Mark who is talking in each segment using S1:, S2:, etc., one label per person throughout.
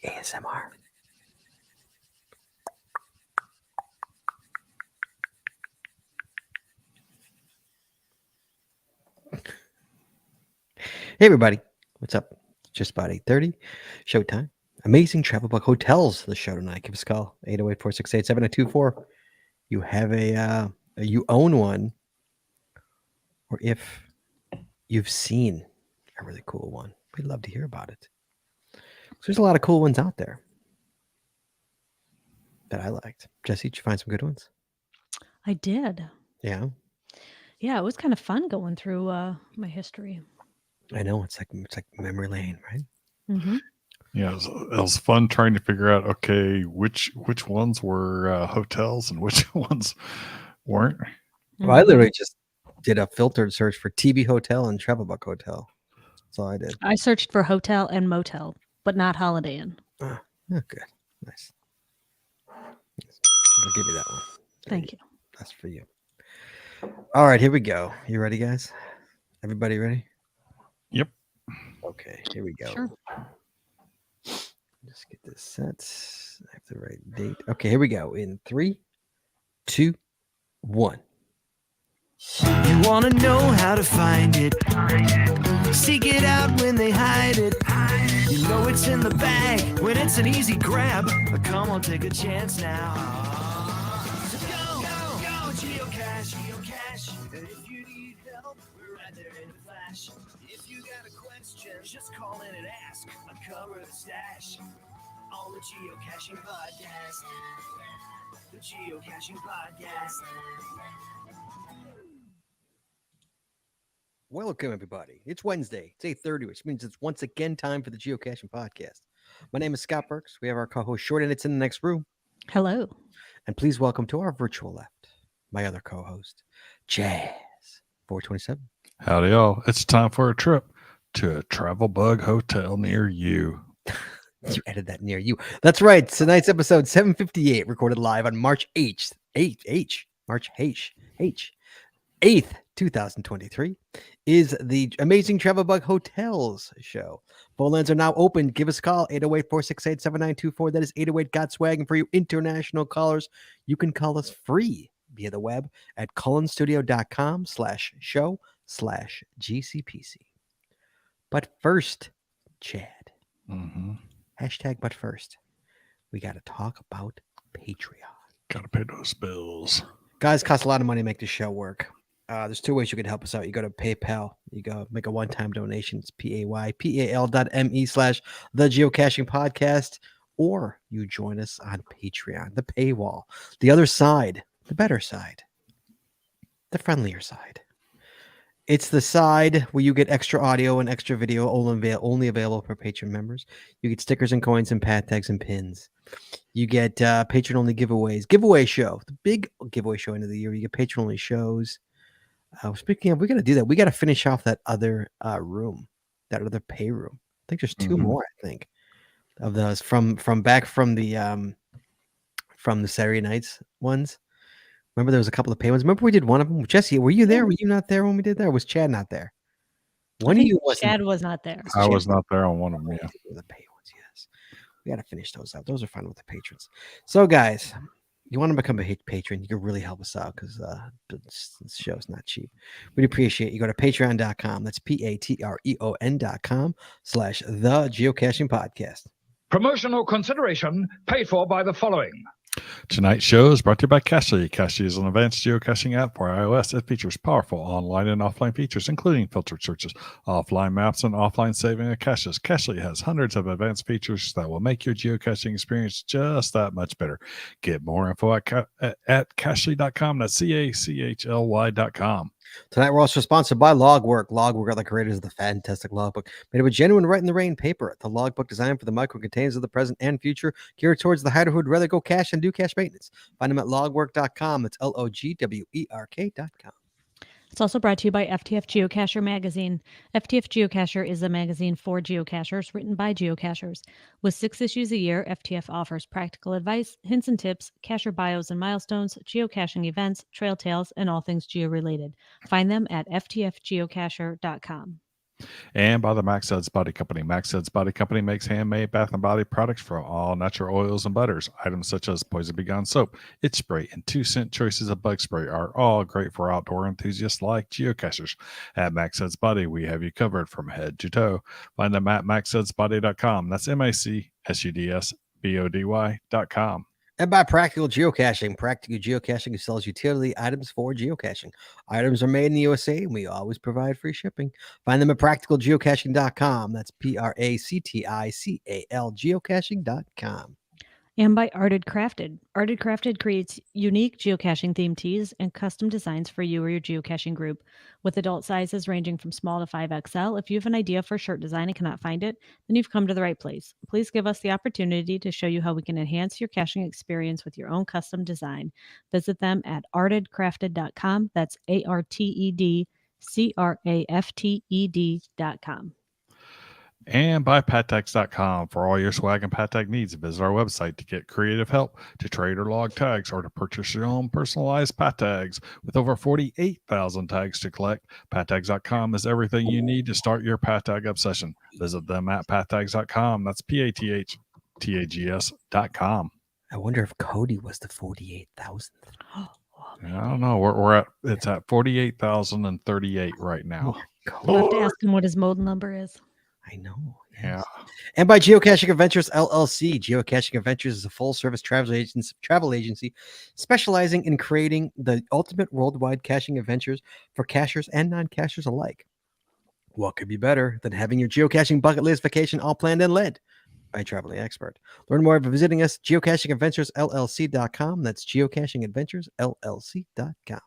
S1: ASMR. Hey everybody, what's up? Just about 8:30, showtime. Amazing Travel Bug Hotels, the show tonight. Give us a call, 808-468-7224. You have you own one, or if you've seen a really cool one, we'd love to hear about it. So there's a lot of cool ones out there that I liked. Jesse, did you find some good ones?
S2: I did.
S1: Yeah,
S2: Yeah, it was kind of fun going through my history.
S1: I know it's like memory lane, right?
S2: Mm-hmm.
S3: Yeah, it was fun trying to figure out which ones were hotels and which ones weren't.
S1: Well, I
S2: Mm-hmm.
S1: literally just did a filtered search for TB Hotel and Travel Bug Hotel. That's all I did.
S2: I searched for hotel and motel, but not Holiday Inn.
S1: Ah, yeah, good, nice. I'll give you that one.
S2: Thank you.
S1: That's for you. All right, here we go. You ready, guys? Everybody ready?
S3: Yep.
S1: Okay, here we go.
S2: Sure.
S1: Just get this set. I have the right date. Okay, here we go. In 3, 2, 1.
S4: You wanna know how to find it. Seek it out when they hide it. You know it's in the bag when it's an easy grab. Come on, take a chance now. So go, geocache, geocache. If you need help, we're right there in a flash. If you got a question, just call in and ask. Uncover the stash on the Geocaching Podcast. The Geocaching Podcast.
S1: Welcome, everybody. It's Wednesday. It's 8:30, which means it's once again time for the Geocaching Podcast. My name is Scott Burks. We have our co-host Short, and it's in the next room.
S2: Hello.
S1: And please welcome to our virtual left, my other co-host, Jazz 427.
S3: Howdy, y'all. It's time for a trip to a travel bug hotel near you.
S1: You added that near you. That's right. Tonight's episode 758, recorded live on March 8th, 8th, 2023, is the Amazing Travel Bug Hotels show. Phone lines are now open. Give us a call, 808-468-7924. That is 808-GOT-SWAG. And for you international callers, you can call us free via the web at cullenstudio.com/show/GCPC. But first, Chad,
S3: Mm-hmm.
S1: hashtag but first, we got to talk about Patreon.
S3: Gotta pay those bills.
S1: Guys, it costs a lot of money to make this show work. There's 2 ways you can help us out. You go to PayPal. You go make a one-time donation. It's paypal.me/the geocaching podcast. Or you join us on Patreon, the paywall. The other side, the better side, the friendlier side. It's the side where you get extra audio and extra video only available for Patreon members. You get stickers and coins and pad tags and pins. You get patron-only giveaways. Giveaway show. The big giveaway show end of the year. You get patron-only shows. Speaking of, we got to do that. We got to finish off that other room, that other pay room. I think there's 2 more. I think of those from back from the Saturday nights ones. Remember, there was a couple of pay ones. Remember, we did one of them. Jesse, were you there? Were you not there when we did that? Or was Chad not there? One
S2: I
S1: of
S2: think
S1: you wasn't.
S2: Chad was not there.
S3: I was not there on one of them. Yeah.
S1: The pay ones, yes. We got to finish those up. Those are fun with the patrons. So, guys, you want to become a patron, you can really help us out because this show's not cheap. We'd appreciate you. Go to patreon.com. That's patreon.com/the geocaching podcast.
S5: Promotional consideration paid for by the following.
S3: Tonight's show is brought to you by Cachly. Cachly is an advanced geocaching app for iOS. It features powerful online and offline features, including filtered searches, offline maps, and offline saving of caches. Cachly has hundreds of advanced features that will make your geocaching experience just that much better. Get more info at cachly.com. That's CACHLY.com.
S1: Tonight, we're also sponsored by Logwork. Logwork are the creators of the fantastic logbook, made with genuine Write in the Rain paper. The logbook designed for the micro-containers of the present and future, geared towards the hider who would rather go cache and do cache maintenance. Find them at logwork.com. It's LOGWERK.com.
S2: It's also brought to you by FTF Geocacher Magazine. FTF Geocacher is a magazine for geocachers written by geocachers. With 6 issues a year, FTF offers practical advice, hints and tips, cacher bios and milestones, geocaching events, trail tales, and all things geo-related. Find them at ftfgeocacher.com.
S3: And by the Max Ed's Body Company. Max Ed's Body Company makes handmade bath and body products from all natural oils and butters. Items such as Poison Bee Gone soap, itch spray, and 2-cent choices of bug spray are all great for outdoor enthusiasts like geocachers. At Max Ed's Body, we have you covered from head to toe. Find them at maxedsbody.com. That's MACSUDSBODY.com.
S1: And by Practical Geocaching. Practical Geocaching sells utility items for geocaching. Items are made in the USA, and we always provide free shipping. Find them at practicalgeocaching.com. That's PRACTICAL geocaching.com.
S2: And by Arted Crafted. Arted Crafted creates unique geocaching themed tees and custom designs for you or your geocaching group. With adult sizes ranging from small to 5XL, if you have an idea for a shirt design and cannot find it, then you've come to the right place. Please give us the opportunity to show you how we can enhance your caching experience with your own custom design. Visit them at artedcrafted.com. That's ARTEDCRAFTED.com.
S3: And by pattags.com. For all your swag and pattag needs, visit our website to get creative help, to trade or log tags, or to purchase your own personalized pattags. With over 48,000 tags to collect, pattags.com is everything you need to start your pattag obsession. Visit them at pattags.com. That's PATHTAGS.com.
S1: I wonder if Cody was the 48,000th.
S3: I don't know. We're at it's at 48,038 right now.
S2: We'll have to ask him what his mode number is.
S1: I know.
S3: Yeah.
S1: And by Geocaching Adventures LLC. Geocaching Adventures is a full-service travel agency specializing in creating the ultimate worldwide caching adventures for cachers and non-cachers alike. What could be better than having your geocaching bucket list vacation all planned and led by a traveling expert? Learn more by visiting us, geocachingadventuresllc.com. That's geocachingadventuresllc.com.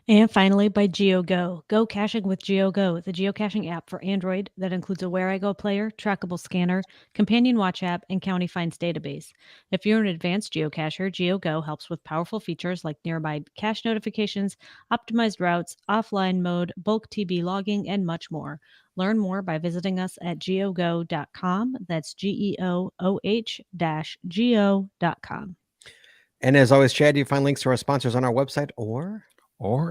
S2: And finally, by GeoGo. Go caching with GeoGo, the geocaching app for Android that includes a Where I Go player, trackable scanner, companion watch app, and county finds database. If you're an advanced geocacher, GeoGo helps with powerful features like nearby cache notifications, optimized routes, offline mode, bulk TB logging, and much more. Learn more by visiting us at geogo.com. That's GEOH-go.com.
S1: And as always, Chad, you can find links to our sponsors on our website or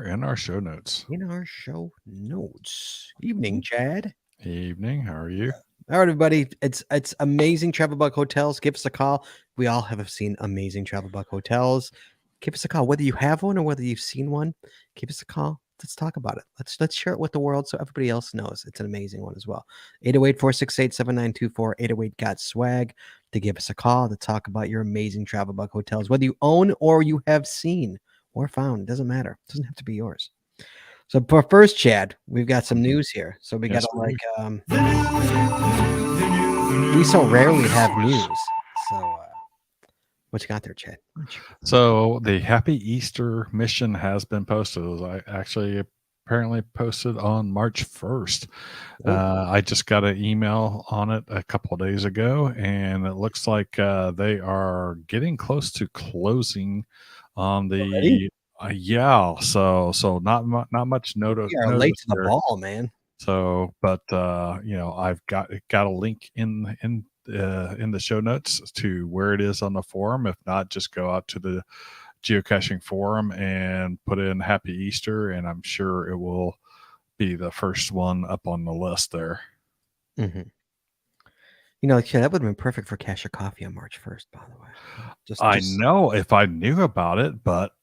S3: in our show notes.
S1: in our show notes. Evening, Chad.
S3: Evening. How are you?
S1: All right, everybody. It's amazing Travel Bug Hotels. Give us a call. We all have seen amazing Travel Bug Hotels. Give us a call, whether you have one or whether you've seen one. Give us a call. Let's talk about it. Let's share it with the world so everybody else knows it's an amazing one as well. 808-468-7924, 808-GOT-SWAG to give us a call to talk about your amazing Travel Bug Hotels, whether you own or you have seen or found. It doesn't matter. It doesn't have to be yours. So for first, Chad, we've got some news here. So we got we so rarely have news. So what you got there, Chad?
S3: So the Happy Easter mission has been posted. It was actually apparently posted on March 1st. I just got an email on it a couple of days ago, and it looks like they are getting close to closing on the so not much notice.
S1: We are late to the ball, man.
S3: So, but I've got a link in the show notes to where it is on the forum. If not, just go out to the geocaching forum and put in Happy Easter, and I'm sure it will be the first one up on the list there.
S1: Mm-hmm. That would have been perfect for Cash or Coffee on March 1st, by the way.
S3: I know if I knew about it, but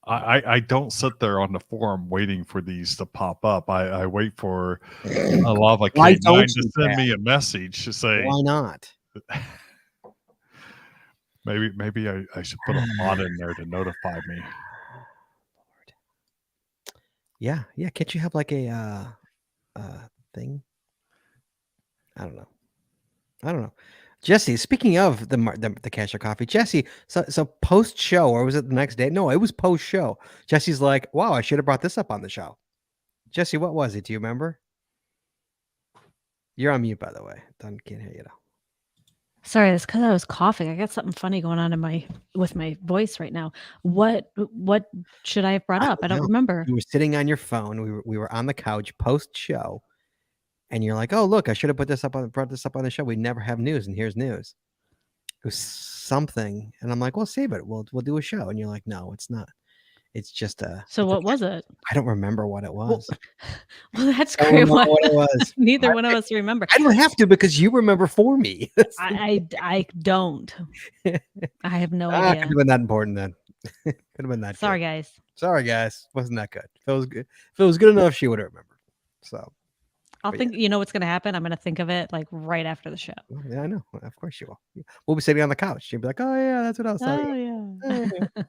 S3: I don't sit there on the forum waiting for these to pop up. I wait for a Lava K9 to send me a message to say,
S1: why not?
S3: Maybe I should put a mod in there to notify me.
S1: Lord. Yeah. Can't you have like a thing? I don't know. Jesse, speaking of the Cash or Coffee, Jesse, so post show, or was it the next day? No, it was post show. Jesse's like, wow, I should have brought this up on the show. Jesse, what was it? Do you remember? You're on mute, by the way. Can't hear you though.
S2: Sorry, it's because I was coughing. I got something funny going on with my voice right now. What should I have brought up? I don't remember.
S1: You were sitting on your phone. We were on the couch post show. And you're like, oh, look, I should have brought this up on the show. We never have news, and here's news. It was something. And I'm like, well, save it. We'll do a show. And you're like, no, it's not. It's just
S2: So what was it?
S1: I don't remember what it
S2: Well,
S1: was.
S2: well, that's
S1: I don't
S2: great.
S1: know what it was.
S2: Neither one of us remember.
S1: I don't have to because you remember for me.
S2: I don't. I have no
S1: Could
S2: idea.
S1: have been that important then. Could have been that
S2: Sorry,
S1: good.
S2: guys.
S1: Sorry, guys. Wasn't that good. If it was good enough, she would have remembered. So
S2: I'll
S1: But
S2: think. You know what's going to happen? I'm going to think of it like right after the show.
S1: well, yeah, I know. Of course you will. We'll be sitting on the couch. She'll be like, "Oh yeah, that's what I was talking
S2: Oh
S1: about."
S2: yeah.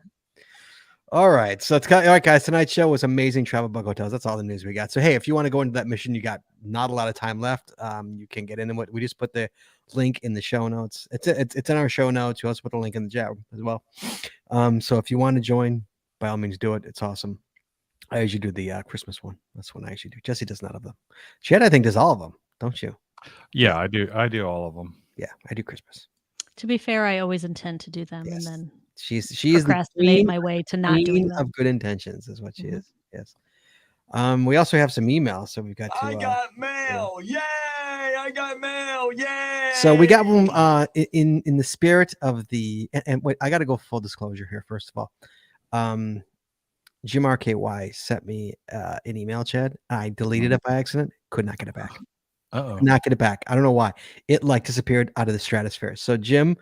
S1: All right. So all right, guys. Tonight's show was amazing travel bug hotels. That's all the news we got. So hey, if you want to go into that mission, you got not a lot of time left. You can get into it. We just put the link in the show notes. It's in our show notes. We also put a link in the chat room as well. So if you want to join, by all means, do it. It's awesome. I usually do the Christmas one. That's one I usually do. Jesse does none of them. Chad, I think, does all of them, don't you?
S3: Yeah, I do. I do all of them.
S1: Yeah, I do Christmas.
S2: To be fair, I always intend to do them,
S1: Yes.
S2: and then
S1: She is the
S2: procrastinate my way to not doing
S1: queen
S2: them.
S1: of good intentions, is what she
S2: Mhm.
S1: is. Yes. We also have some emails, so we've got to.
S6: I got mail! Yay! I got mail! Yay!
S1: So we got one in the spirit of the and wait, I got to go full disclosure here first of all. Jim RKY sent me an email, Chad. I deleted it by accident. Could not get it back.
S3: Uh-oh.
S1: Not get it back. I don't know why. It like disappeared out of the stratosphere. So Jim,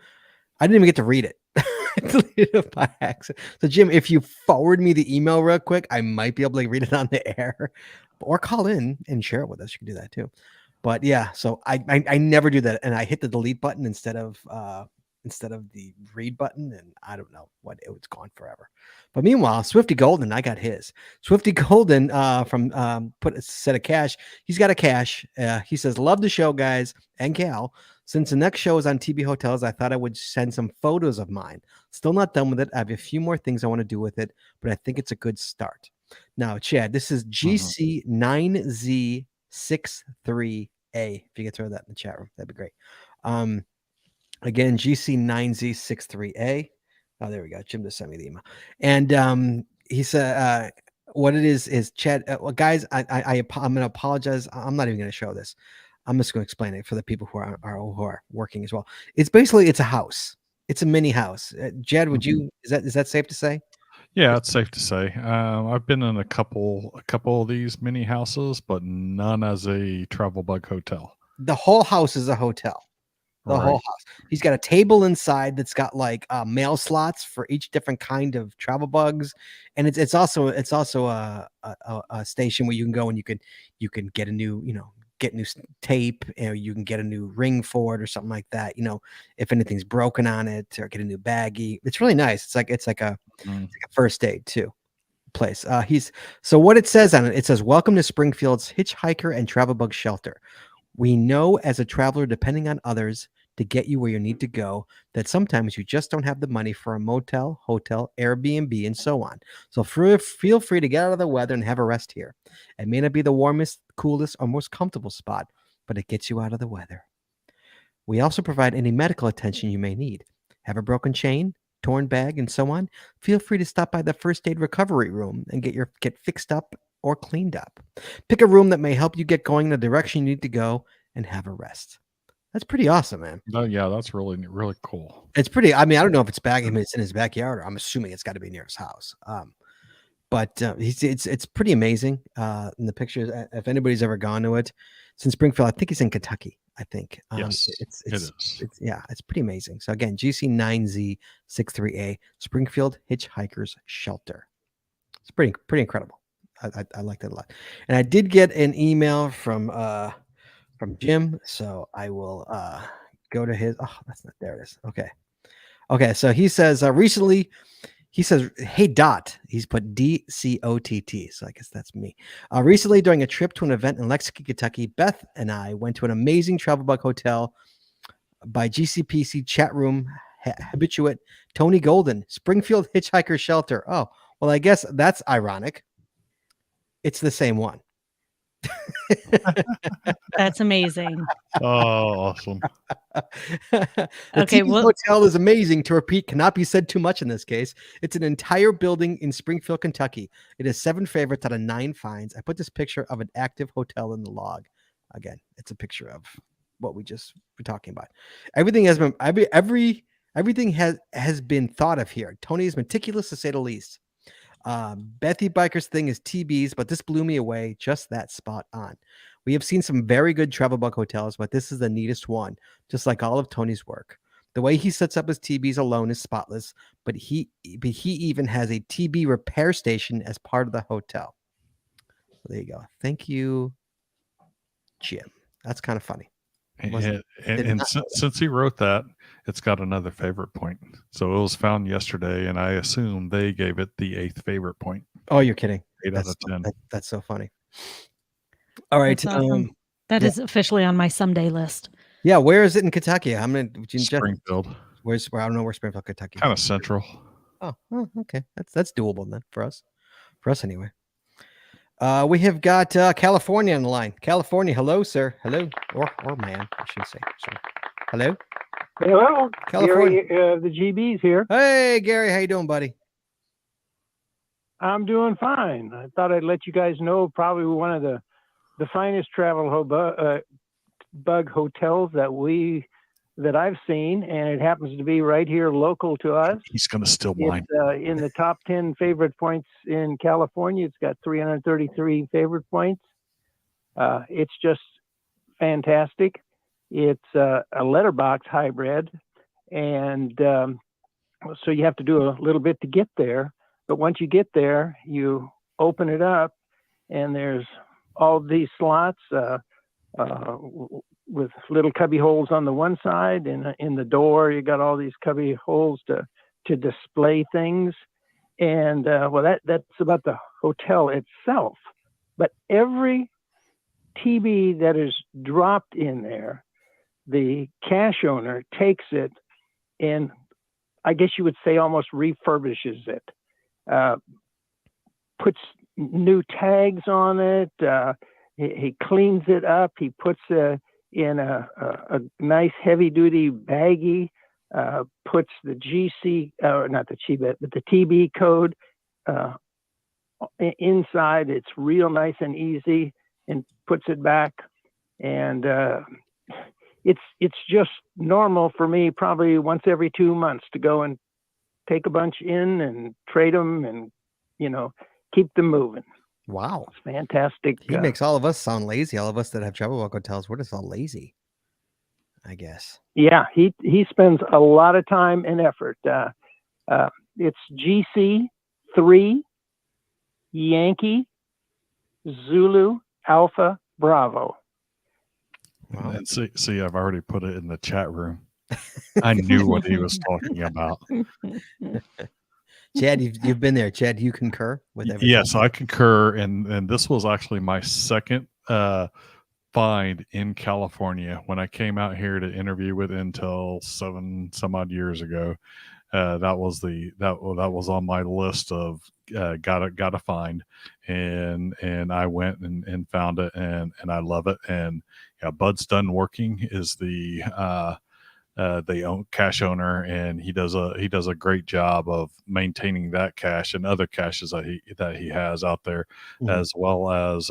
S1: I didn't even get to read it. I deleted it by accident. So Jim, if you forward me the email real quick, I might be able to read it on the air, or call in and share it with us. You can do that too. But yeah, so I never do that, and I hit the delete button instead of the read button, and I don't know what it was gone forever. But meanwhile, Swifty Golden, I got his. Swifty Golden from put a set of cash. He's got a cash. He says, "Love the show, guys and Cal. Since the next show is on TB Hotels, I thought I would send some photos of mine. Still not done with it. I have a few more things I want to do with it, but I think it's a good start." Now, Chad, this is GC9Z63A. If you could throw that in the chat room, that'd be great. Again, GC9Z63A. Oh, there we go. Jim just sent me the email. And he said, what it is Chad, well, guys, I'm going to apologize. I'm not even going to show this. I'm just going to explain it for the people who are working as well. It's basically, it's a house. It's a mini house. Jed, would you, is that safe to say?
S3: Yeah, it's safe to say. I've been in a couple of these mini houses, but none as a travel bug hotel.
S1: The whole house is a hotel. The whole house. He's got a table inside that's got like mail slots for each different kind of travel bugs, and it's also a station where you can go and you can get a new get new tape, and you can get a new ring for it or something like that. If anything's broken on it, or get a new baggie. It's really nice. It's like a first aid too place. So what it says on it, it says, "Welcome to Springfield's Hitchhiker and Travel Bug Shelter. We know as a traveler, depending on others to get you where you need to go, that sometimes you just don't have the money for a motel, hotel, Airbnb, and so on. So feel free to get out of the weather and have a rest here. It may not be the warmest, coolest, or most comfortable spot, but it gets you out of the weather. We also provide any medical attention you may need. Have a broken chain, torn bag, and so on? Feel free to stop by the first aid recovery room and get fixed up or cleaned up. Pick a room that may help you get going in the direction you need to go and have a rest." That's pretty awesome, man.
S3: Oh, yeah, that's really, really cool.
S1: It's pretty. I mean, I don't know if it's it's in his backyard, or I'm assuming it's got to be near his house. But it's pretty amazing. In the pictures, if anybody's ever gone to it, it's in Springfield. I think it's in Kentucky. I think.
S3: Yes, it is.
S1: It's pretty amazing. So again, GC9Z63A, Springfield Hitchhikers Shelter. It's pretty incredible. I like that a lot. And I did get an email from Jim, so I will go to his. Oh, that's not there. It is. Okay. So he says recently. He says, "Hey Dot." He's put DCOTT, so I guess that's me. Recently, during a trip to an event in Lexington, Kentucky, Beth and I went to an amazing travel bug hotel by GCPC chat room habituate Tony Golden, Springfield Hitchhiker Shelter. Oh, well, I guess that's ironic. It's the same one.
S2: That's amazing.
S3: Oh, awesome.
S1: The
S2: Okay,
S1: TV hotel is amazing. To repeat, cannot be said too much in this case. It's an entire building in Springfield, Kentucky. It has 7 favorites out of 9 finds. I put this picture of an active hotel in the log. Again, it's a picture of what we just were talking about. Everything has been everything has been thought of here. Tony is meticulous, to say the least. Bethy Biker's thing is TBs, but this blew me away. Just that spot on. We have seen some very good travel bug hotels, but this is the neatest one, just like all of Tony's work. The way he sets up his TBs alone is spotless, but he even has a TB repair station as part of the hotel. So there you go. Thank you, Jim. That's kind of funny.
S3: Since he wrote that, it's got another favorite point. So it was found yesterday, and I assume they gave it the 8th favorite point.
S1: Oh, you're kidding.
S3: 8 out of 10.
S1: That's so funny. All right.
S2: That's awesome. That is officially on my someday list.
S1: Yeah. Where is it in Kentucky? I'm going to
S3: Springfield.
S1: Where I don't know where Springfield, Kentucky.
S3: Kind of central.
S1: Oh, okay. That's doable then for us. For us anyway. We have got California on the line. California, hello, sir. Hello, or man, I should say. Sorry. Hello.
S7: Hello,
S1: California.
S7: Gary, the GB's here.
S1: Hey, Gary, how you doing, buddy?
S7: I'm doing fine. I thought I'd let you guys know probably one of the finest travel bug hotels that I've seen, and it happens to be right here local to us.
S3: He's going to steal mine.
S7: It's in the top 10 favorite points in California. It's got 333 favorite points. It's just fantastic. It's a letterbox hybrid, and so you have to do a little bit to get there. But once you get there, you open it up, and there's all these slots with little cubby holes on the one side, and in the door you got all these cubby holes to display things. And that's about the hotel itself. But every TB that is dropped in there, the cash owner takes it and, I guess you would say, almost refurbishes it, puts new tags on it, he cleans it up, he puts in a nice heavy duty baggie, puts the not the GC, but the TB code inside. It's real nice and easy, and puts it back. And it's just normal for me, probably once every 2 months, to go and take a bunch in and trade them, and keep them moving.
S1: Wow.
S7: It's fantastic.
S1: He makes all of us sound lazy. All of us that have travel bug hotels, we're just all lazy, I guess.
S7: Yeah, he spends a lot of time and effort. It's GC 3 Yankee Zulu Alpha Bravo.
S3: Wow. And see, I've already put it in the chat room. I knew what he was talking about.
S1: Chad, you've been there. Chad, do you concur with everything?
S3: Yes, I concur. And this was actually my second find in California when I came out here to interview with Intel 7 some odd years ago. That was on my list of gotta find, and I went and found it, and I love it. And yeah, Bud's Done Working is the cache owner, and he does a great job of maintaining that cache and other caches that he has out there, as well as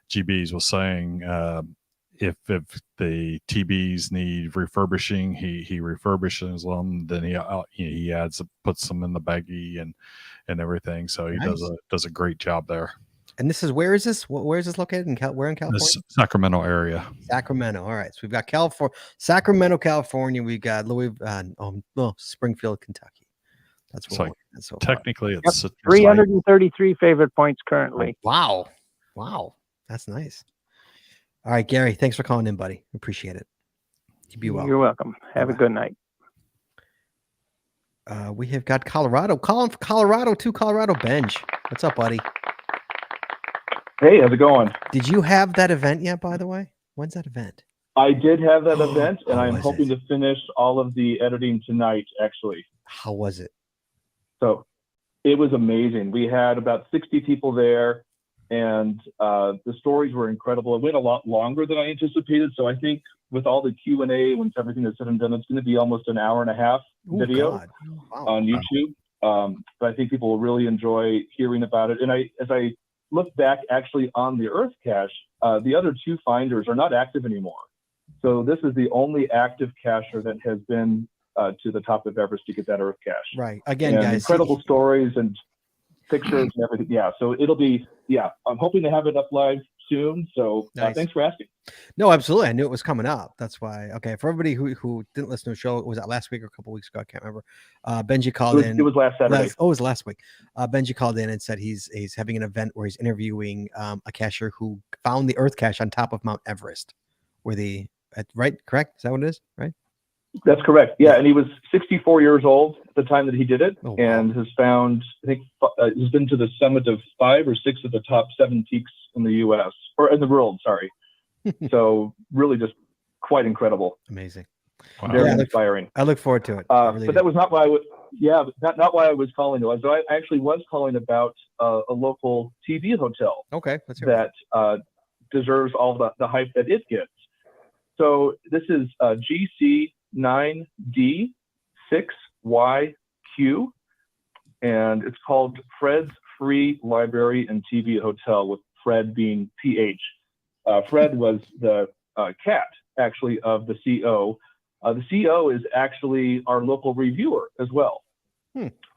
S3: GBs was saying, if the TBs need refurbishing, he refurbishes them. Then he puts them in the baggie and everything. So he does a great job there.
S1: And this is, where is this? Where is this located? Where in California?
S3: The Sacramento area.
S1: Sacramento. All right. So we've got Sacramento, California. We've got Springfield, Kentucky. That's what so
S3: technically it's
S7: 333 favorite points currently.
S1: Wow. That's nice. All right, Gary, thanks for calling in, buddy. Appreciate it. You be well.
S7: You're welcome. Have a good night.
S1: We have got Colorado. Calling for Colorado too. Colorado Benj. What's up, buddy?
S8: Hey, how's it going?
S1: Did you have that event yet, by the way? When's that event?
S8: I did have that event, and I'm hoping to finish all of the editing tonight, actually.
S1: How was it?
S8: So it was amazing. We had about 60 people there, and the stories were incredible. It went a lot longer than I anticipated, so I think with all the Q&A, once everything is said and done, it's going to be almost an hour and a half video on YouTube. But I think people will really enjoy hearing about it. And as I look back actually on the Earth cache, the other two finders are not active anymore. So this is the only active cacher that has been to the top of Everest to get that Earth cache.
S1: Right. Again,
S8: and
S1: guys.
S8: Incredible stories. And pictures and everything. Yeah, so it'll be. Yeah, I'm hoping to have it up live soon. So
S1: Nice.
S8: thanks for asking.
S1: No, absolutely. I knew it was coming up. That's why. Okay, for everybody who didn't listen to the show, was that last week or a couple weeks ago? I can't remember. Benji called in.
S8: It was last Saturday.
S1: It was last week. Benji called in and said he's having an event where he's interviewing a cacher who found the Earth cache on top of Mount Everest. Right? Correct? Is that what it is? Right?
S8: That's correct. Yeah, and he was 64 years old at the time that he did it,
S1: Oh, wow.
S8: and has found, I think, he's been to the summit of 5 or 6 of the top 7 peaks in the U.S. or in the world. Sorry. So really, just quite incredible.
S1: Amazing.
S3: Wow.
S8: Very
S1: Yeah,
S8: inspiring.
S1: I look forward to it. I really
S8: But
S1: do.
S8: that was not why I was. Yeah, not why I was calling. Though. So I actually was calling about a local TV hotel
S1: Okay, let's hear it.
S8: that deserves all the hype that it gets. So this is GC9D6YQ, and it's called Fred's Free Library and TV Hotel, with Fred being PH. Fred was the cat, actually, of the CO. The CO is actually our local reviewer as well.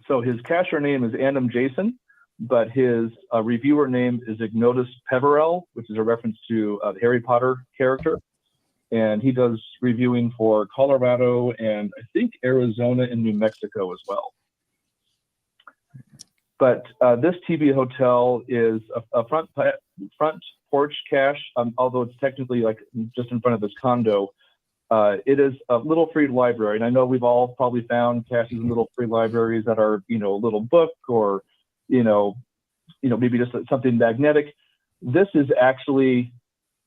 S8: So his cacher name is Annam Jason, but his reviewer name is Ignotus Peverell, which is a reference to the Harry Potter character. And he does reviewing for Colorado and I think Arizona and New Mexico as well. But this TV hotel is a front porch cache, although it's technically like just in front of this condo. It is a little free library, and I know we've all probably found caches in little free libraries that are, a little book or, maybe just something magnetic. This is actually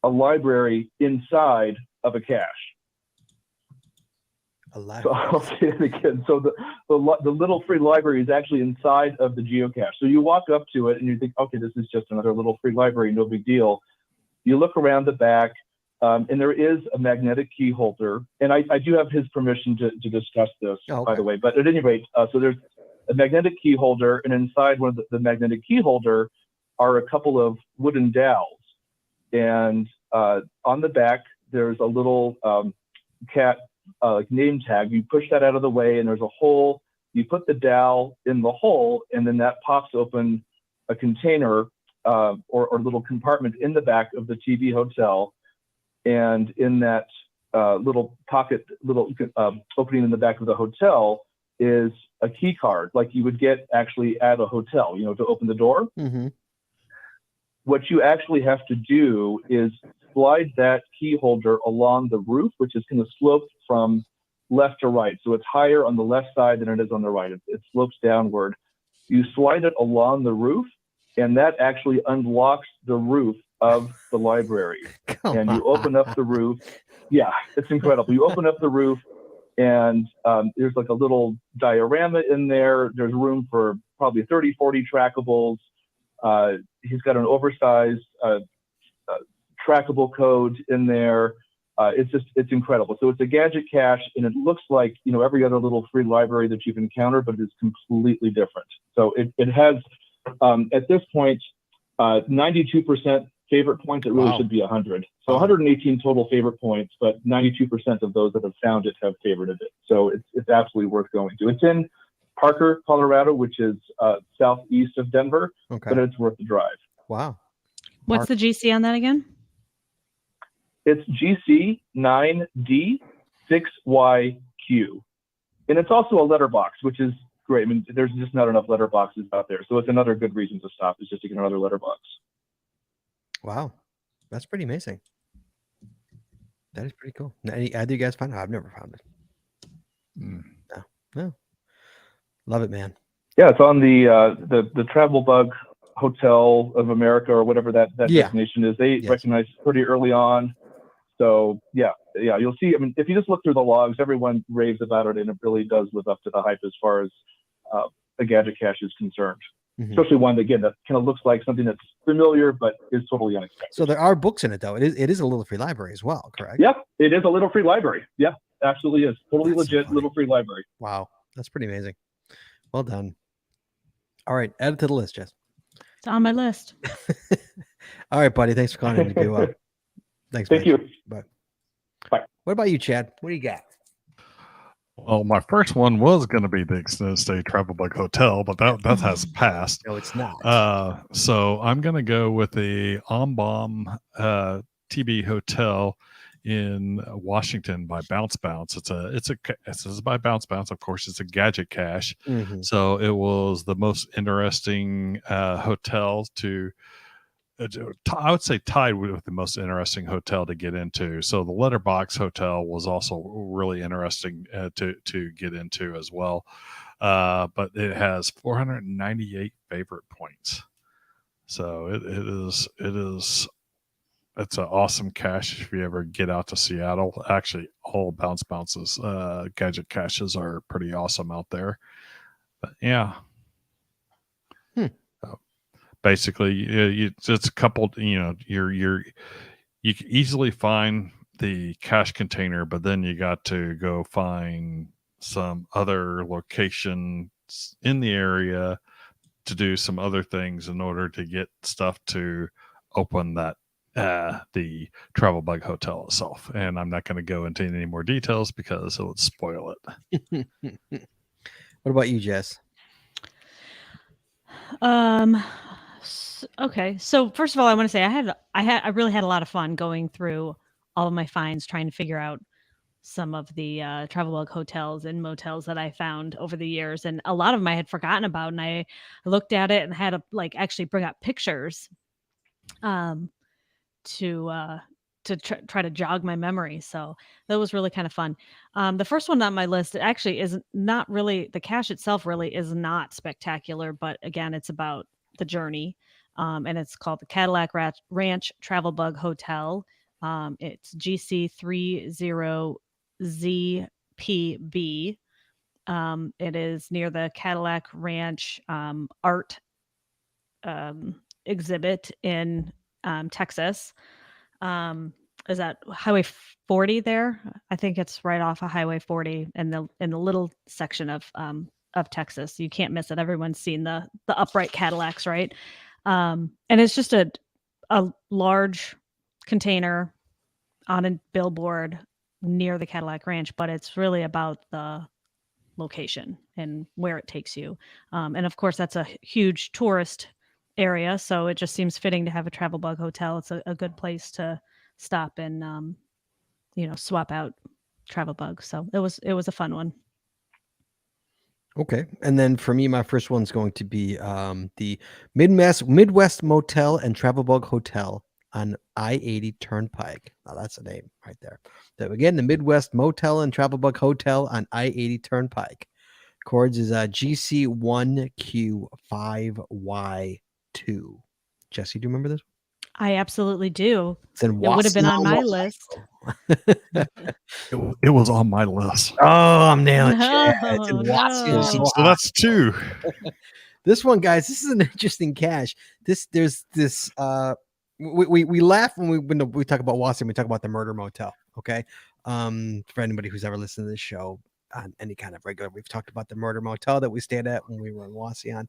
S8: a library inside of a cache. So I'll say it again. So the little free library is actually inside of the geocache. So you walk up to it and you think, okay, this is just another little free library, no big deal. You look around the back, and there is a magnetic key holder. And I do have his permission to discuss this, by the way. But at any rate, so there's a magnetic key holder, and inside one of the magnetic key holder are a couple of wooden dowels. And on the back, there's a little cat name tag. You push that out of the way, and there's a hole. You put the dowel in the hole, and then that pops open a container or little compartment in the back of the TV hotel. And in that little pocket, opening in the back of the hotel is a key card, like you would get actually at a hotel, to open the door.
S1: Mm-hmm.
S8: What you actually have to do is slide that key holder along the roof, which is going to slope from left to right. So it's higher on the left side than it is on the right. It slopes downward. You slide it along the roof, and that actually unlocks the roof of the library. And you open up the roof. Yeah, it's incredible. You open up the roof, and there's like a little diorama in there. There's room for probably 30, 40 trackables. He's got an oversized trackable code in there. It's incredible. So it's a gadget cache, and it looks like every other little free library that you've encountered, but it's completely different. So it has at this point 92% favorite points. It really should be 100. So 118 total favorite points, but 92% of those that have found it have favorited it. So it's absolutely worth going to. It's in Parker, Colorado, which is southeast of Denver, but it's worth the drive.
S1: Wow.
S2: What's the GC on that again?
S8: It's GC9D6YQ. And it's also a letterbox, which is great. I mean, there's just not enough letterboxes out there. So it's another good reason to stop, is just to get another letterbox.
S1: Wow. That's pretty amazing. That is pretty cool. Either you guys found it? I've never found it. No. Love it, man.
S8: Yeah, it's on the Travel Bug Hotel of America, or whatever that destination is. They recognized pretty early on. So yeah, you'll see. I mean, if you just look through the logs, everyone raves about it, and it really does live up to the hype as far as a gadget cache is concerned. Mm-hmm. Especially one that, again, that kind of looks like something that's familiar but is totally unexpected.
S1: So there are books in it, though. It is a little free library as well, correct?
S8: Yep, it is a little free library. Yeah, absolutely is. Totally
S1: That's
S8: legit little free library.
S1: Wow, that's pretty amazing. Well done. All right, add it to the list, Jess.
S2: It's on my list.
S1: All right, buddy. Thanks for calling in to do. Thanks.
S8: Thank you.
S1: Bye.
S8: Bye.
S1: What about you, Chad? What do you got?
S3: Well, my first one was going to be the Extended Stay Travel Bug Hotel, but that has passed.
S1: No, it's not.
S3: So I'm going to go with the Ombom TB Hotel in Washington by Bounce Bounce. It says by Bounce Bounce. Of course, it's a gadget cache.
S1: Mhm.
S3: So it was the most interesting hotel to. I would say tied with the most interesting hotel to get into. So the Letterbox Hotel was also really interesting to get into as well. But it has 498 favorite points. So it's an awesome cache if you ever get out to Seattle. Actually, all Bounce Bounce's gadget caches are pretty awesome out there. But yeah. Basically, it's a couple. You can easily find the cache container, but then you got to go find some other locations in the area to do some other things in order to get stuff to open that the Travel Bug Hotel itself. And I'm not going to go into any more details because it would spoil it.
S1: What about you, Jess?
S2: Okay. So first of all, I want to say I really had a lot of fun going through all of my finds, trying to figure out some of the travel bug hotels and motels that I found over the years, and a lot of them I had forgotten about. And I looked at it and had to actually bring up pictures, to try to jog my memory. So that was really kind of fun. The first one on my list actually is not really, the cache itself really is not spectacular, but again, it's about the journey. And it's called the Cadillac Ranch Travel Bug Hotel. It's GC30ZPB. It is near the Cadillac Ranch art exhibit in Texas. Is that Highway 40 there? I think it's right off of Highway 40 in the little section of Texas. You can't miss it. Everyone's seen the upright Cadillacs, right? And it's just a large container on a billboard near the Cadillac Ranch, but it's really about the location and where it takes you. And of course, that's a huge tourist area, so it just seems fitting to have a travel bug hotel. It's a good place to stop and swap out travel bugs. So it was a fun one.
S1: Okay. And then for me, my first one's going to be the Midwest Motel and Travel Bug Hotel on I-80 Turnpike. Now that's a name right there. So again, the Midwest Motel and Travel Bug Hotel on I-80 Turnpike. Chords is GC1Q5Y2. Jesse, do you remember this?
S2: I absolutely do.
S1: It's in
S2: It would have been on my
S1: Wausau,
S2: list.
S3: It was on my list.
S1: Oh, I'm nailing it. It's in
S2: No,
S1: Wausau,
S2: no.
S3: So that's two.
S1: This one, guys, this is an interesting cache. There's this we laugh when we talk about Wausau, we talk about the murder motel. Okay. For anybody who's ever listened to this show on any kind of regular, we've talked about the murder motel that we stayed at when we were in Wausau.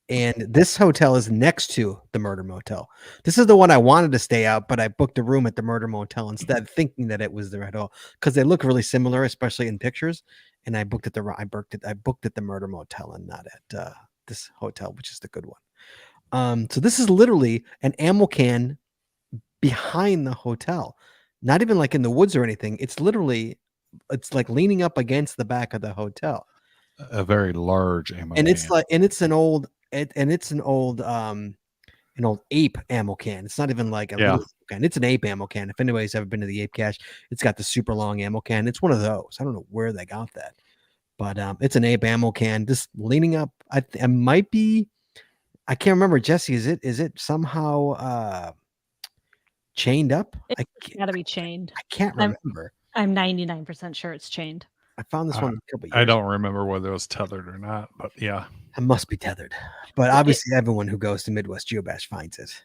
S1: And this hotel is next to the murder motel. This is the one I wanted to stay out, but I booked a room at the murder motel instead, thinking that it was the right hotel because they look really similar, especially in pictures. And I booked at the murder motel and not at this hotel, which is the good one. So this is literally an ammo can behind the hotel, not even like in the woods or anything. It's like leaning up against the back of the hotel.
S3: A very large ammo
S1: And
S3: can.
S1: it's an old ape ammo can. It's not even like a little can. It's an ape ammo can. If anybody's ever been to the ape cache, it's got the super long ammo can. It's one of those. I don't know where they got that, but it's an ape ammo can just leaning up. It might be. I can't remember. Jesse, is it somehow chained up?
S2: It's got to be chained.
S1: I can't remember.
S2: I'm 99% sure it's chained.
S1: I found this one a couple years
S3: I don't remember whether it was tethered or not, but yeah.
S1: It must be tethered. But obviously everyone who goes to Midwest Geobash finds it.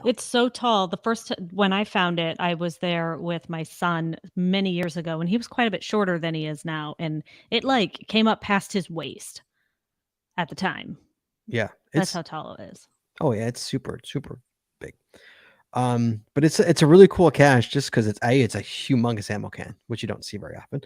S2: It's so tall. The first when I found it, I was there with my son many years ago, and he was quite a bit shorter than he is now, and it came up past his waist at the time.
S1: Yeah.
S2: That's how tall it is.
S1: Oh yeah, it's super, super big. But it's a really cool cache just because it's a humongous ammo can, which you don't see very often,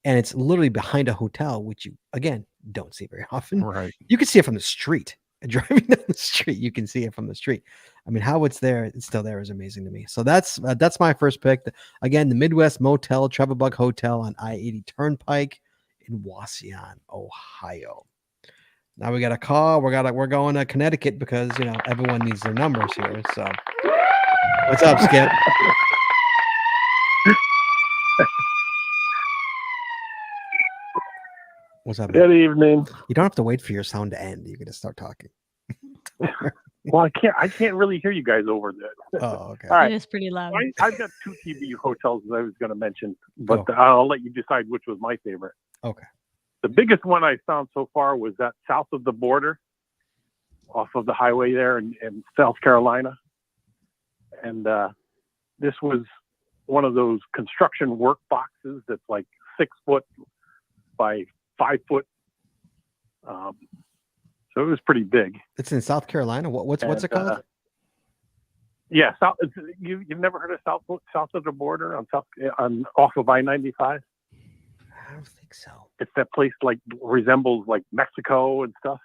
S1: and it's literally behind a hotel, which you again don't see very often.
S3: Right.
S1: You can see it from the street. Driving down the street, you can see it from the street. I mean, how it's there, it's still there is amazing to me. So that's my first pick. Again, the Midwest Motel Travel Bug Hotel on I-80 Turnpike in Wauseon, Ohio. Now we got a call. We're going to Connecticut because everyone needs their numbers here. So what's up, Skip? What's up?
S9: Good evening.
S1: You don't have to wait for your sound to end. You can just start talking.
S9: Well, I can't really hear you guys over there.
S1: Oh, okay.
S9: All right.
S2: It is pretty loud.
S9: I've got 2 TV hotels that I was going to mention, but I'll let you decide which was my favorite.
S1: Okay.
S9: The biggest one I found so far was that south of the border, off of the highway there in South Carolina. And this was one of those construction work boxes that's like 6 foot by 5 foot. So it was pretty big.
S1: It's in South Carolina. What's it called?
S9: Yeah, you've never heard of south of the border off of I-95?
S1: I don't think so.
S9: It's that place like resembles like Mexico and stuff.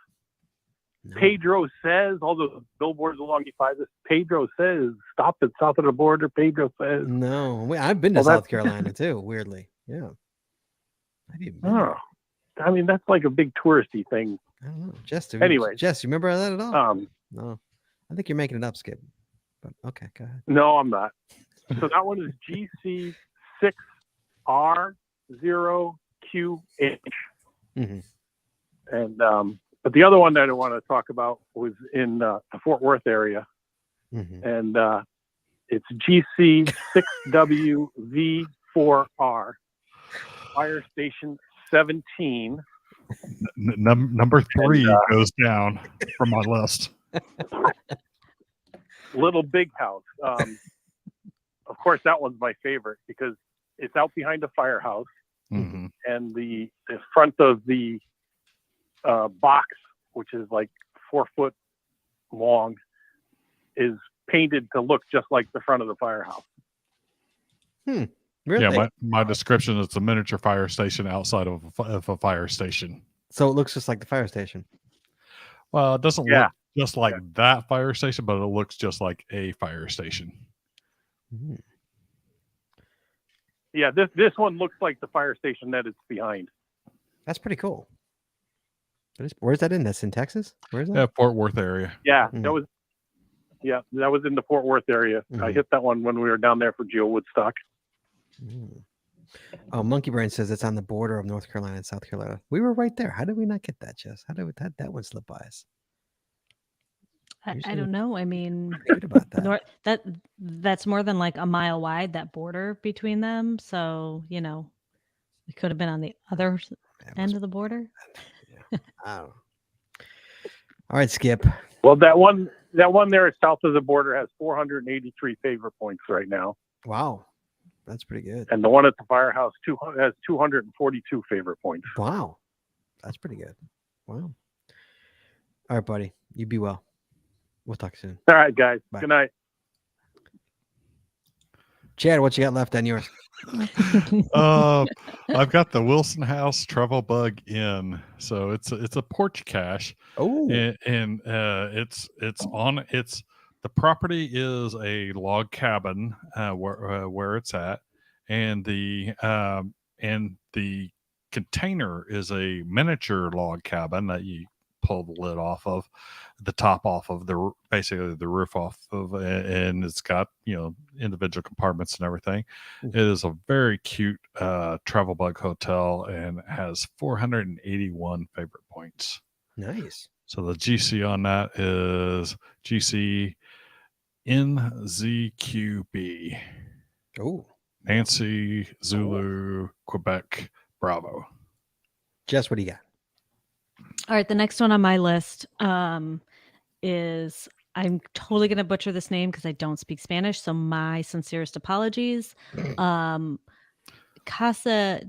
S9: No. Pedro says all the billboards along E5. Pedro says stop at south of the border. Pedro says
S1: no. I've been to South Carolina too. Weirdly, yeah.
S9: I mean, that's like a big touristy thing.
S1: I don't know. Jess,
S9: anyway,
S1: Jess, you remember that at all? No, I think you're making it up, Skip. But okay, go ahead.
S9: No, I'm not. So that one is GC6R0QH.
S1: Mm-hmm.
S9: And but the other one that I want to talk about was in the Fort Worth area, and it's GC6WV4R, Fire Station 17.
S3: Number 3 goes down from my list.
S9: Little Big House. Of course, that one's my favorite because it's out behind a firehouse, and the front of the box, which is like 4 foot long, is painted to look just like the front of the firehouse.
S1: Really?
S3: Yeah, my description is a miniature fire station outside of a fire station.
S1: So it looks just like the fire station.
S3: Well, it doesn't look just like that fire station, but it looks just like a fire station.
S9: Yeah, this one looks like the fire station that it's behind.
S1: That's pretty cool. Where's that in? That's in Texas? Where's that?
S3: Yeah, Fort Worth area.
S9: Yeah, that was in the Fort Worth area. I hit that one when we were down there for Geo Woodstock.
S1: Oh, Monkey Brain says it's on the border of North Carolina and South Carolina. We were right there. How did we not get that, Jess? How did that one slip by us?
S2: I don't know. I mean,
S1: about that.
S2: That's more than like a mile wide, that border between them. So, we could have been on the other end of the border.
S1: Yeah. I don't know. All right, Skip.
S9: Well, that one there south of the border has 483 favorite points right now.
S1: Wow. That's pretty good.
S9: And the one at the firehouse has 242 favorite points.
S1: Wow. That's pretty good. Wow. All right, buddy. You be well. We'll talk soon.
S9: All right, guys.
S1: Bye.
S9: Good night.
S1: Chad, what you got left on yours?
S3: I've got the Wilson House Travel Bug Inn. So it's a porch cache.
S1: Oh.
S3: And the property is a log cabin where it's at, and the container is a miniature log cabin that you pull the lid off of, the top off of basically the roof off of, and it's got individual compartments and everything. It is a very cute travel bug hotel and has 481 favorite points.
S1: Nice.
S3: So the GC on that is GC NZQB.
S1: Oh,
S3: Nancy Zulu Quebec Bravo.
S1: Jess, what do you got?
S2: All right, the next one on my list is, I'm totally going to butcher this name because I don't speak Spanish, so my sincerest apologies. Casa
S3: de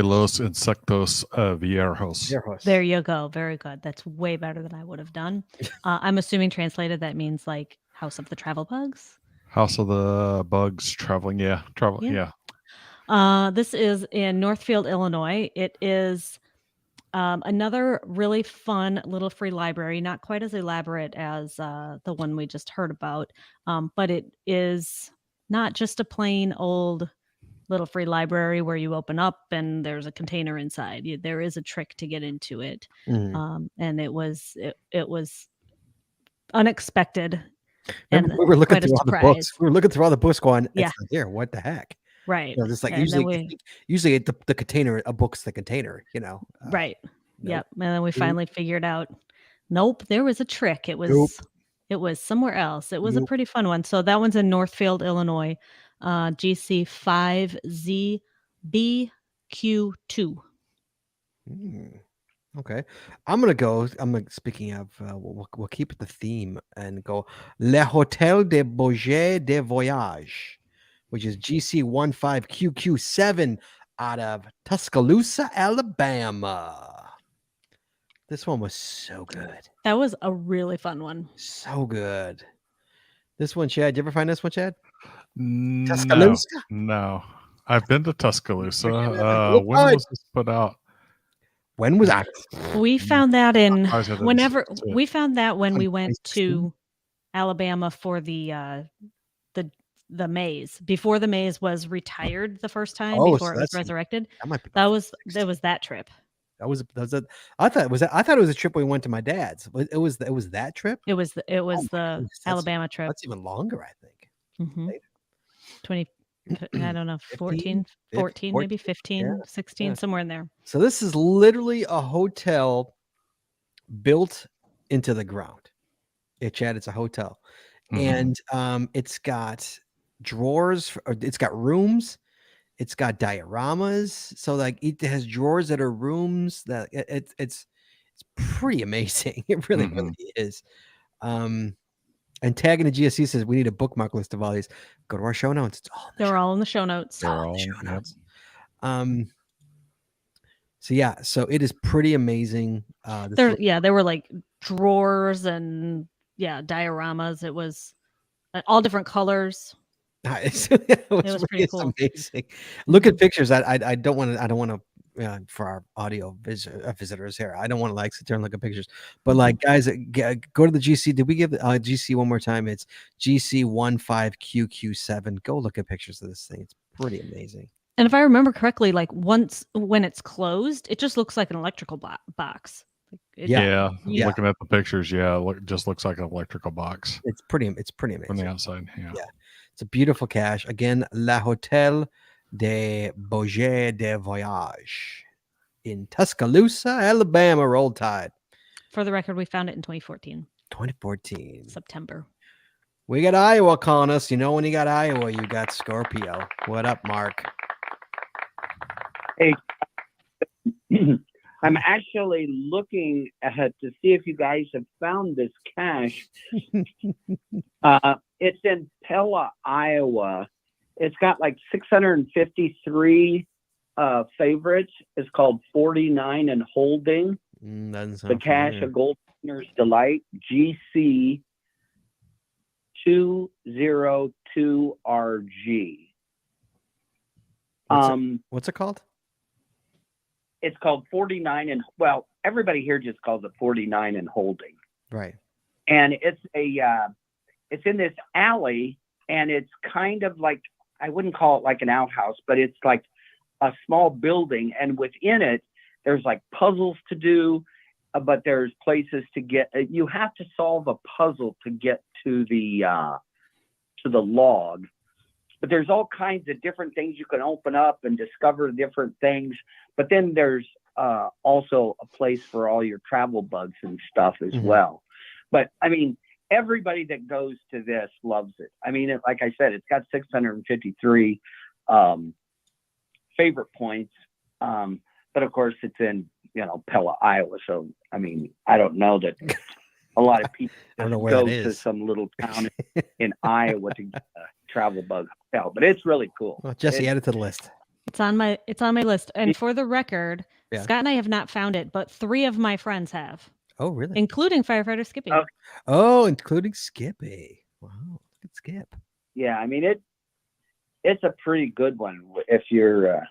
S3: los Insectos Viejos.
S2: There you go. Very good. That's way better than I would have done. I'm assuming translated that means like House of the Travel Bugs.
S3: House of the Bugs traveling. Yeah.
S2: This is in Northfield, Illinois. It is another really fun little free library, not quite as elaborate as the one we just heard about, but it is not just a plain old little free library where you open up and there's a container inside. There is a trick to get into it, and it was unexpected.
S1: Remember,
S2: And
S1: we were looking
S2: quite a
S1: through all the
S2: surprise.
S1: books. We were looking through all the books going,
S2: Yeah.
S1: it's not there. What the heck?
S2: Right.
S1: You know, just like
S2: And then
S1: usually the container, a book's the container,
S2: right.
S1: nope.
S2: Yep. And then we finally figured out, nope, there was a trick. It was somewhere else. It was a pretty fun one. So that one's in Northfield, Illinois, GC 5ZBQ2.
S1: Okay. Speaking of, we'll keep the theme and go Le Hotel de Bourget de Voyage, which is GC15QQ7 out of Tuscaloosa, Alabama. This one was so good.
S2: That was a really fun one.
S1: So good. This one, Chad, did you ever find this one, Chad?
S3: No,
S1: Tuscaloosa?
S3: no. I've been to Tuscaloosa.
S1: What
S3: When
S1: time?
S3: was this put out?
S1: When was that?
S2: We found that in
S3: I was at
S2: whenever
S3: this, too.
S2: we found that when we went
S1: 2016?
S2: to Alabama for the maze, before the maze was retired the first time,
S1: Oh,
S2: before
S1: so
S2: it was
S1: that's-
S2: resurrected.
S1: That might be.
S2: That was that trip.
S1: That was a. I thought it was a trip we went to my dad's. It was that trip.
S2: It was the
S1: goodness, that's-
S2: Alabama trip.
S1: That's even longer, I think.
S2: Mhm.
S1: later.
S2: 20 I don't know, 14,
S1: 14,
S2: maybe 15,
S1: yeah,
S2: 16,
S1: yeah.
S2: somewhere in there.
S1: So this is literally a hotel built into the ground. Chad, it's a hotel, and it's got drawers. It's got rooms. It's got dioramas. So like it has drawers that are rooms. That it's pretty amazing. It really is. And tagging the GSC says we need a bookmark list of all these. Go to our show notes. It's all in the
S2: They're all in the show notes.
S1: show notes. So it is pretty amazing.
S2: There were like drawers and dioramas. It was all different colors.
S1: It was
S2: pretty cool.
S1: amazing. Look at pictures. I don't want to for our audio visitors here. I don't want to like sit there and look at pictures, but like guys, go to the GC. Did we give GC one more time? It's GC15QQ7. Go look at pictures of this thing. It's pretty amazing.
S2: And if I remember correctly, like once when it's closed, it just looks like an electrical box.
S3: Looking at the pictures, just looks like an electrical box.
S1: It's pretty amazing
S3: from the outside. Yeah.
S1: It's a beautiful cache. Again, La Hotel de Bourget de Voyage in Tuscaloosa, Alabama. Roll Tide.
S2: For the record, we found it in 2014.
S1: 2014.
S2: September.
S1: We got Iowa calling us. You know, when you got Iowa, you got Scorpio. What up, Mark?
S10: Hey, I'm actually looking to see if you guys have found this cache. It's in Pella, Iowa. It's got like 653 favorites. It's called 49 and Holding. The cache of Goldfinger's Delight, GC 202RG.
S1: What's it called?
S10: It's called 49 and everybody here just calls it 49 and Holding.
S1: Right.
S10: And it's it's in this alley, and it's kind of like, I wouldn't call it like an outhouse, but it's like a small building, and within it there's like puzzles to do, but there's places to get. You have to solve a puzzle to get to the log. But there's all kinds of different things you can open up and discover different things. But then there's also a place for all your travel bugs and stuff as well. But I mean, everybody that goes to this loves it. I mean, like I said, it's got 653 favorite points. But of course, it's in Pella, Iowa. So I mean, I don't know that a lot of people go to some little town in Iowa to get a travel bug hotel, but it's really cool.
S1: Well, Jesse, add it to the list.
S2: It's on my list. And for the record, Scott and I have not found it, but 3 of my friends have.
S1: Oh, really?
S2: Including firefighter Skippy.
S1: Oh, including Skippy. Wow, look at Skip.
S10: Yeah, I mean it's a pretty good one if you're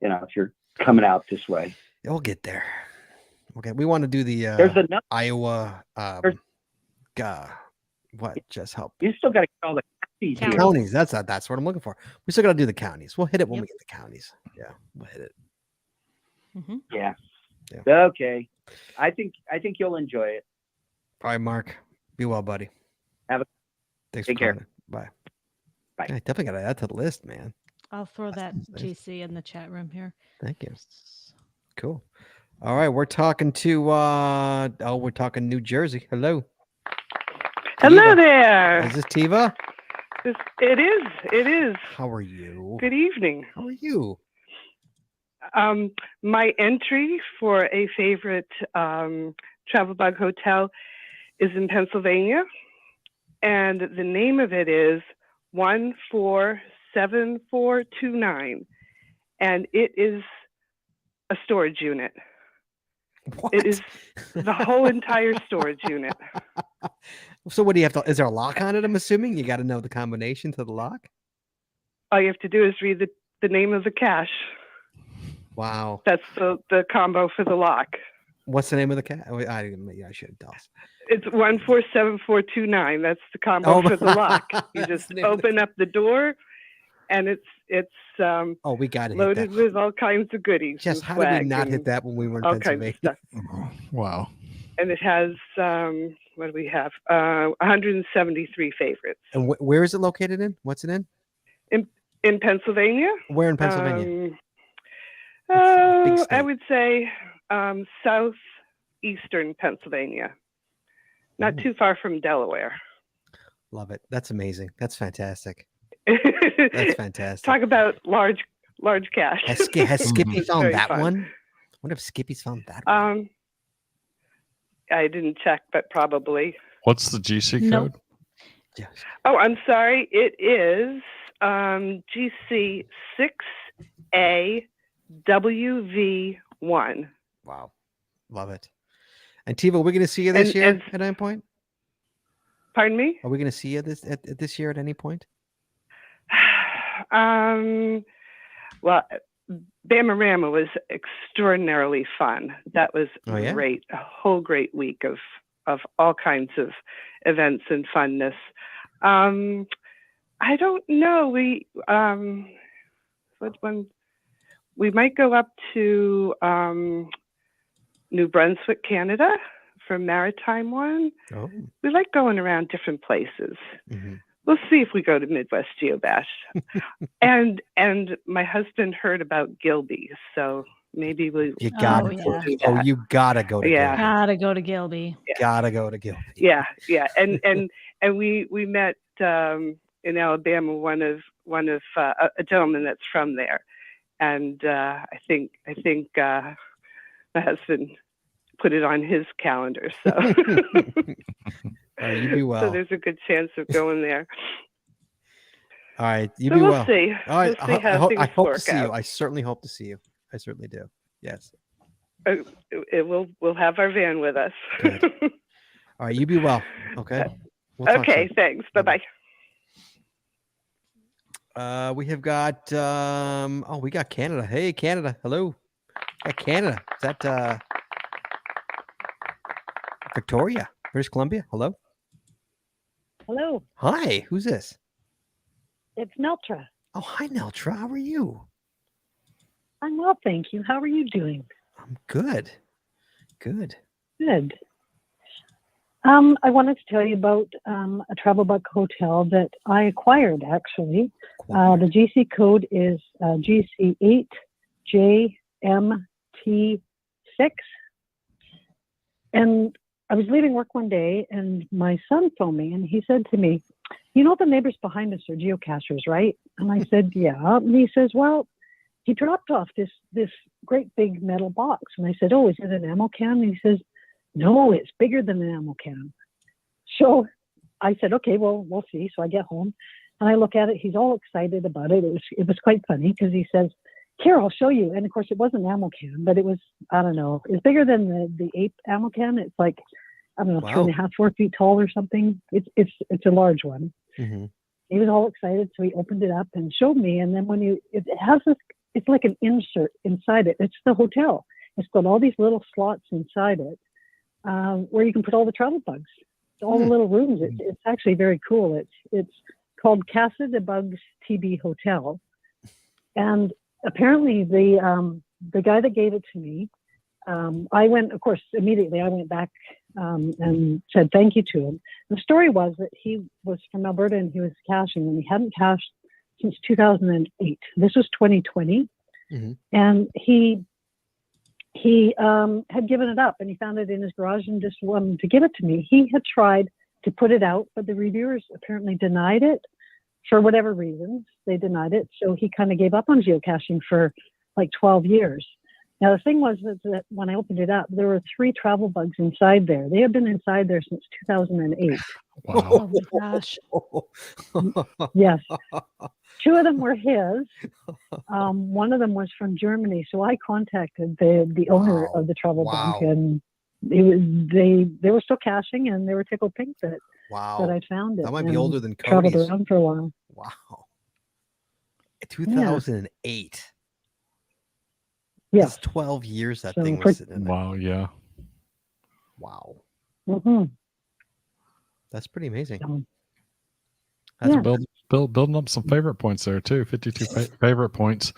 S10: if you're coming out this way.
S1: We'll get there. Okay, we want to do the
S10: There's another
S1: Iowa. What? Just help.
S10: You still got to get all the counties.
S2: Counties.
S1: Counties. That's what I'm looking for. We still got to do the counties. We'll hit it when
S2: Yep.
S1: we get the counties. Yeah, we'll hit it.
S2: Mhm.
S10: Yeah.
S1: Yeah.
S10: Okay. I think you'll enjoy it.
S1: All right, Mark. Be well, buddy. Thanks
S10: Take
S1: for
S10: care.
S1: calling. Bye.
S10: Bye.
S1: Yeah, definitely got to add to the list, man.
S2: I'll throw that
S1: nice.
S2: GC in the chat room here.
S1: Thank you. Cool. All right, we're talking to we're talking New Jersey. Hello.
S11: Hello
S1: Tiva.
S11: there.
S1: Is this Tiva?
S11: It is. It is.
S1: How are you?
S11: Good evening.
S1: How are you?
S11: My entry for a favorite travel bug hotel is in Pennsylvania, and the name of it is 147429, and it is a storage unit.
S1: What?
S11: It is the whole entire storage unit.
S1: So what do you have to? Is there a lock on it? I'm assuming you got to know the combination to the lock.
S11: All you have to do is read the name of the cache.
S1: Wow.
S11: That's the combo for the lock.
S1: What's the name of the cat? I should tell us.
S11: It's 147429. That's the combo for the lock. You
S1: That's
S11: just
S1: the name of
S11: open up the door, and it's
S1: oh, we got to hit
S11: loaded
S1: that.
S11: with all kinds of goodies.
S1: Just
S11: and
S1: how did we
S11: swag
S1: not
S11: and
S1: hit that when we were in
S11: all kinds of
S1: Pennsylvania?
S11: stuff.
S3: Wow.
S11: And it has what do we have? 173 favorites.
S1: And where is it located in? What's it in?
S11: In Pennsylvania?
S1: Where in Pennsylvania?
S11: I would say southeastern Pennsylvania, not too far from Delaware.
S1: Love it. That's amazing. That's fantastic. That's fantastic.
S11: Talk about large cash.
S1: Has Skippy
S11: It's
S1: found
S11: very
S1: that
S11: fun.
S1: one? What if Skippy's found that one?
S11: I didn't check, but probably.
S3: What's the GC
S2: Nope.
S3: code?
S1: Yes.
S11: Oh, I'm sorry. It is GC6AWV1.
S1: Wow. Love it. And Tiva, are we going to see you this year at any point?
S11: Pardon me?
S1: Are we going to see you this year at any point?
S11: Well, Bamarama was extraordinarily fun. That was
S1: Oh, yeah?
S11: great. A whole great week of all kinds of events and funness. I don't know. What one? We might go up to New Brunswick, Canada, for Maritime One.
S1: Oh.
S11: We like going around different places.
S1: Mm-hmm.
S11: We'll see if we go to Midwest Geobash. and my husband heard about Gilby, so maybe
S1: You gotta
S2: yeah.
S11: do that.
S1: you gotta go to
S11: Yeah.
S1: Gilby.
S2: Gotta go to Gilby.
S1: Gotta go to Gilby.
S11: Yeah. And we met in Alabama one of a gentleman that's from there, and I think my husband put it on his calendar, so
S1: All right, you be well.
S11: so there's a good chance of going there.
S1: All right, you
S11: So
S1: be
S11: we'll
S1: well.
S11: see.
S1: All right,
S11: We'll see how
S1: I
S11: things
S1: hope to
S11: work
S1: see you.
S11: out.
S1: I certainly hope to see you. I certainly do. Yes.
S11: We'll have our van with us.
S1: Good. All right, you be well. Okay. We'll talk
S11: Okay,
S1: soon.
S11: thanks. Bye bye.
S1: We have got we got Canada. Hey, Canada. Hello. Got Canada. Is that Victoria, British Columbia? Hello.
S12: Hello,
S1: Hi. Who's this?
S12: it's Neltra.
S1: Oh, hi, Neltra. How are you?
S12: I'm well, thank you. How are you doing?
S1: I'm good. Good.
S12: Good. I wanted to tell you about a travel bug hotel that I acquired, actually. The GC code is GC8JMT6. And I was leaving work one day, and my son phoned me, and he said to me, "You know the neighbors behind us are geocachers, right?" And I said, "Yeah." And he says, "Well, he dropped off this great big metal box." And I said, "Oh, is it an ammo can?" And he says, "No, it's bigger than an ammo can." So I said, "Okay, well, we'll see." So I get home and I look at it. He's all excited about it. It was quite funny because he says, "Here, I'll show you." And of course, it wasn't an ammo can, but it was, I don't know, it's bigger than the ape ammo can. It's like I don't know,
S1: Wow.
S12: 3.5, 4 feet tall or something. It's a large one.
S1: Mm-hmm.
S12: He was all excited, so he opened it up and showed me. And then it has this, it's like an insert inside it. It's the hotel. It's got all these little slots inside it where you can put all the travel bugs, all the little rooms. It's actually very cool. It's called Casa de Bugs TB Hotel, and apparently the guy that gave it to me, I went, of course, immediately. I went back and said thank you to him. The story was that he was from Alberta and he was caching, and he hadn't cached since 2008. This was 2020, and he had given it up, and he found it in his garage and just wanted to give it to me. He had tried to put it out, but the reviewers apparently denied it for whatever reasons. They denied it, so he kind of gave up on geocaching for like 12 years. Now, the thing was that when I opened it up, there were 3 travel bugs inside there. They had been inside there since 2008.
S3: Wow.
S2: Oh my gosh.
S12: Yes. 2 of them were his. One of them was from Germany. So I contacted the owner of the travel bug, and they were still caching, and they were tickled pink that I found it.
S1: That might be older than
S12: traveled
S1: Cody's.
S12: around for a while.
S1: Wow. 2008.
S12: Yeah.
S1: That's 12 years that thing was sitting in there.
S3: Wow, yeah.
S1: Wow.
S12: Mm-hmm.
S1: That's pretty amazing.
S3: That's building up some favorite points there too. 52 favorite points.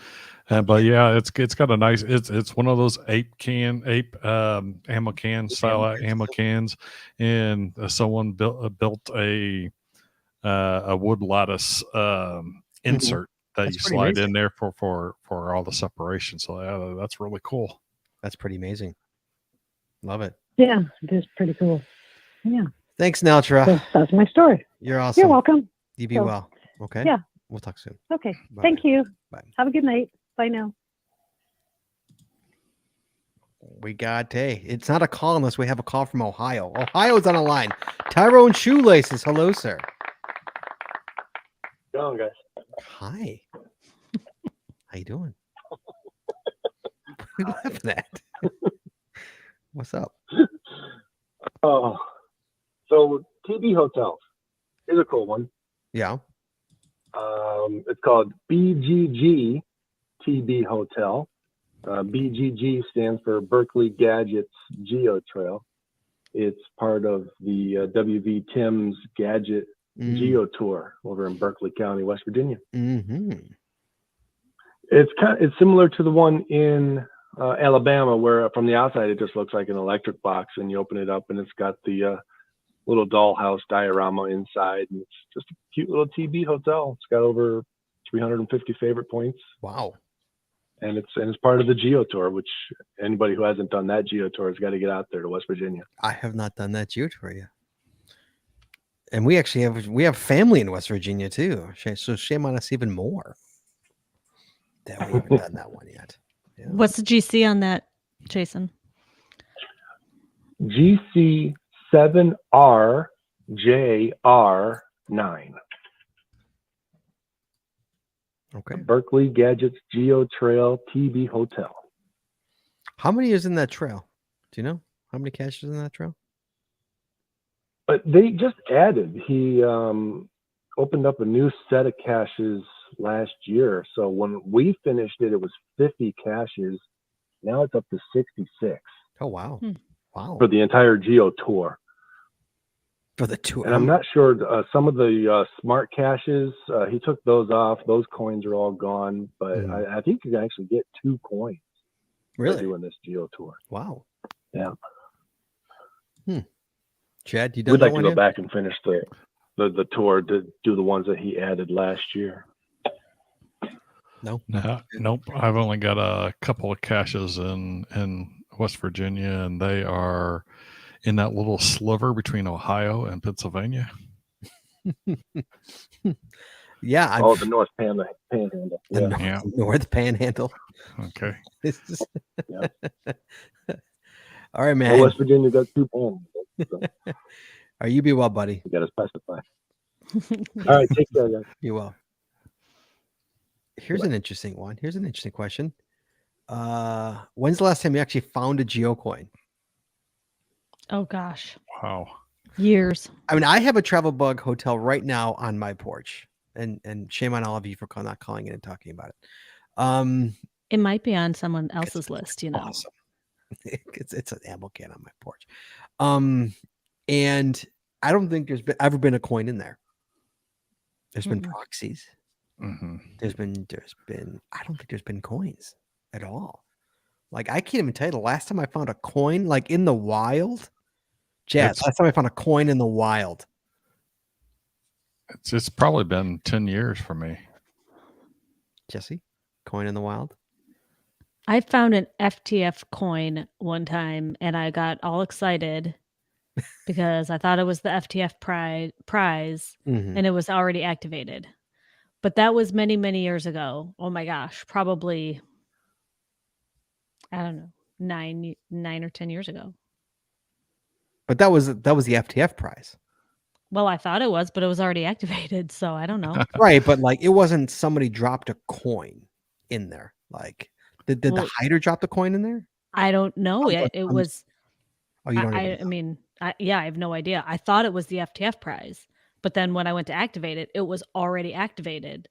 S3: But yeah, it's got a nice, it's one of those ape ammo can style ammo cans, and someone built a wood lattice insert that you slide in there for all the separation. So that's really cool.
S1: That's pretty amazing. Love it.
S12: Yeah, it is pretty cool. Yeah.
S1: Thanks, Neltra.
S12: So that's my story.
S1: You're awesome.
S12: You're welcome.
S1: You be well. Okay.
S12: Yeah.
S1: We'll talk soon.
S12: Okay.
S1: Bye.
S12: Thank you.
S1: Bye.
S12: Have a good night. Bye now.
S1: We got it's not a call unless we have a call from Ohio. Ohio's on the line. Tyrone Shoelaces. Hello, sir.
S13: Go on, guys.
S1: Hi. How you doing? What are you laughing at? What's up?
S13: Oh, so TB hotels is a cool one.
S1: Yeah.
S13: It's called BGG TB Hotel. BGG stands for Berkeley Gadgets Geo Trail. It's part of the WV Tim's Gadget Geo Tour over in Berkeley County, West Virginia.
S1: Mm-hmm.
S13: It's similar to the one in Alabama, where from the outside it just looks like an electric box, and you open it up and it's got the little dollhouse diorama inside, and it's just a cute little TB hotel. It's got over 350 favorite points.
S1: Wow.
S13: And it's part of the Geo Tour, which anybody who hasn't done that Geo Tour has got to get out there to West Virginia.
S1: I have not done that Geo Tour yet. And we actually have family in West Virginia too. So shame on us even more that we haven't done that one yet. Yeah.
S2: What's the GC on that, Jason?
S13: GC 7RJR9.
S1: Okay.
S13: Berkeley Gadgets Geo Trail TB Hotel.
S1: How many is in that trail? Do you know how many caches in that trail?
S13: But they just added. He opened up a new set of caches last year. So when we finished it, it was 50 caches. Now it's up to 66.
S1: Oh, wow. Wow.
S13: For the entire Geo Tour.
S1: For the tour.
S13: And I'm not sure, some of the smart caches, he took those off. Those coins are all gone. But I think you can actually get 2 coins.
S1: Really?
S13: Doing this Geo Tour.
S1: Wow.
S13: Yeah.
S1: Chad, you done
S13: We'd
S1: that
S13: like to
S1: one
S13: go
S1: yet?
S13: back and finish the tour to do the ones that he added last year.
S1: No.
S3: Nope. I've only got a couple of caches in West Virginia, and they are in that little sliver between Ohio and Pennsylvania.
S1: Yeah.
S13: The North Panhandle.
S1: The North Panhandle.
S3: Okay.
S1: It's just...
S13: Yeah.
S1: All right, man.
S13: Well, West Virginia got 2 panhandles. So.
S1: All right, you be well, buddy.
S13: You got to specify. All right, take care, guys.
S1: You will. Here's an interesting one. Here's an interesting question. When's the last time you actually found a geocoin?
S2: Oh gosh,
S3: Wow.
S2: years.
S1: I mean, I have a travel bug hotel right now on my porch, and shame on all of you for not calling in and talking about it.
S2: It might be on someone else's list, you know.
S1: Awesome. It's an ammo can on my porch. And I don't think there's ever been a coin in there. There's been proxies.
S3: Mm-hmm.
S1: There's been I don't think there's been coins at all. Like, I can't even tell you the last time I found a coin like in the wild. Jazz, last time I found a coin in the wild.
S3: It's probably been 10 years for me.
S1: Jesse, coin in the wild?
S2: I found an FTF coin one time and I got all excited because I thought it was the FTF prize and it was already activated. But that was many, many years ago. Oh my gosh, probably, I don't know, 9 or 10 years ago.
S1: But that was the FTF prize.
S2: Well, I thought it was, but it was already activated, so I don't know.
S1: Right, but like it wasn't somebody dropped a coin in there. Like, did the hider drop the coin in there?
S2: I don't know. It was.
S1: Oh, you don't.
S2: I mean, I have no idea. I thought it was the FTF prize, but then when I went to activate it, it was already activated.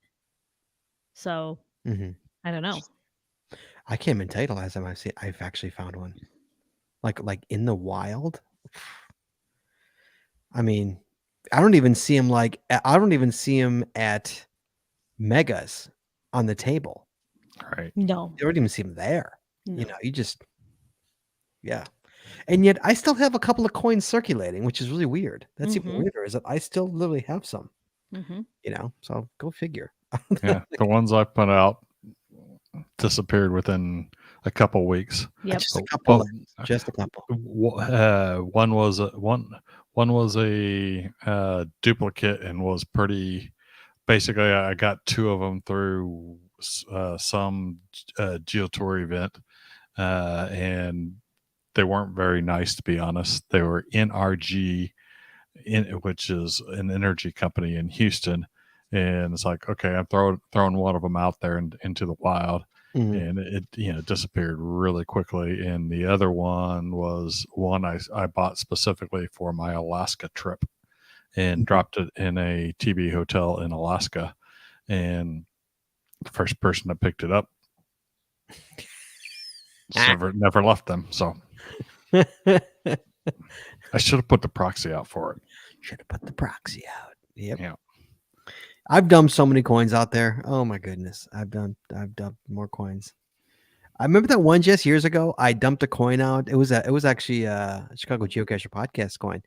S2: So I don't know.
S1: I can't even tell you the last time I've actually found one. Like in the wild. I mean, I don't even see him at Megas on the table.
S3: Right.
S2: No.
S1: You don't even see him there.
S2: No.
S1: You know, you just, yeah. And yet I still have a couple of coins circulating, which is really weird. That's even weirder, is that I still literally have some. You know, so go figure.
S3: Yeah. The ones I put out disappeared within a couple weeks.
S2: Yep.
S1: Just a couple. Just a couple.
S3: One was a duplicate and was pretty. Basically, I got two of them through some Geotour event, and they weren't very nice, to be honest. They were NRG, which is an energy company in Houston, and it's like, okay, I'm throwing one of them out there into the wild. And it disappeared really quickly. And the other one was one I bought specifically for my Alaska trip and dropped it in a TB hotel in Alaska. And the first person that picked it up never left them. So I should have put the proxy out for it.
S1: Should have put the proxy out. Yep.
S3: Yeah.
S1: I've dumped so many coins out there. Oh my goodness. I've dumped more coins. I remember that one just years ago. I dumped a coin out. It was actually a Chicago Geocacher podcast coin.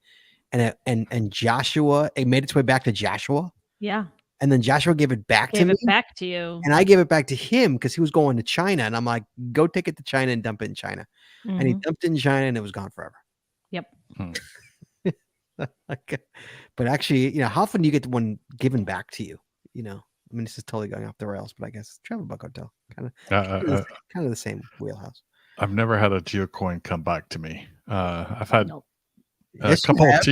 S1: And Joshua, it made its way back to Joshua.
S2: Yeah.
S1: And then Joshua gave it back to me.
S2: Gave it back to you.
S1: And I gave it back to him because he was going to China. And I'm like, go take it to China and dump it in China. And he dumped it in China and it was gone forever.
S2: Yep.
S1: But actually, you know, how often do you get one given back to you? You know, I mean, this is totally going off the rails, but I guess Travel Bug Hotel kind of the same wheelhouse.
S3: I've never had a geocoin come back to me. I've had a
S1: Yes,
S3: couple
S1: you
S3: of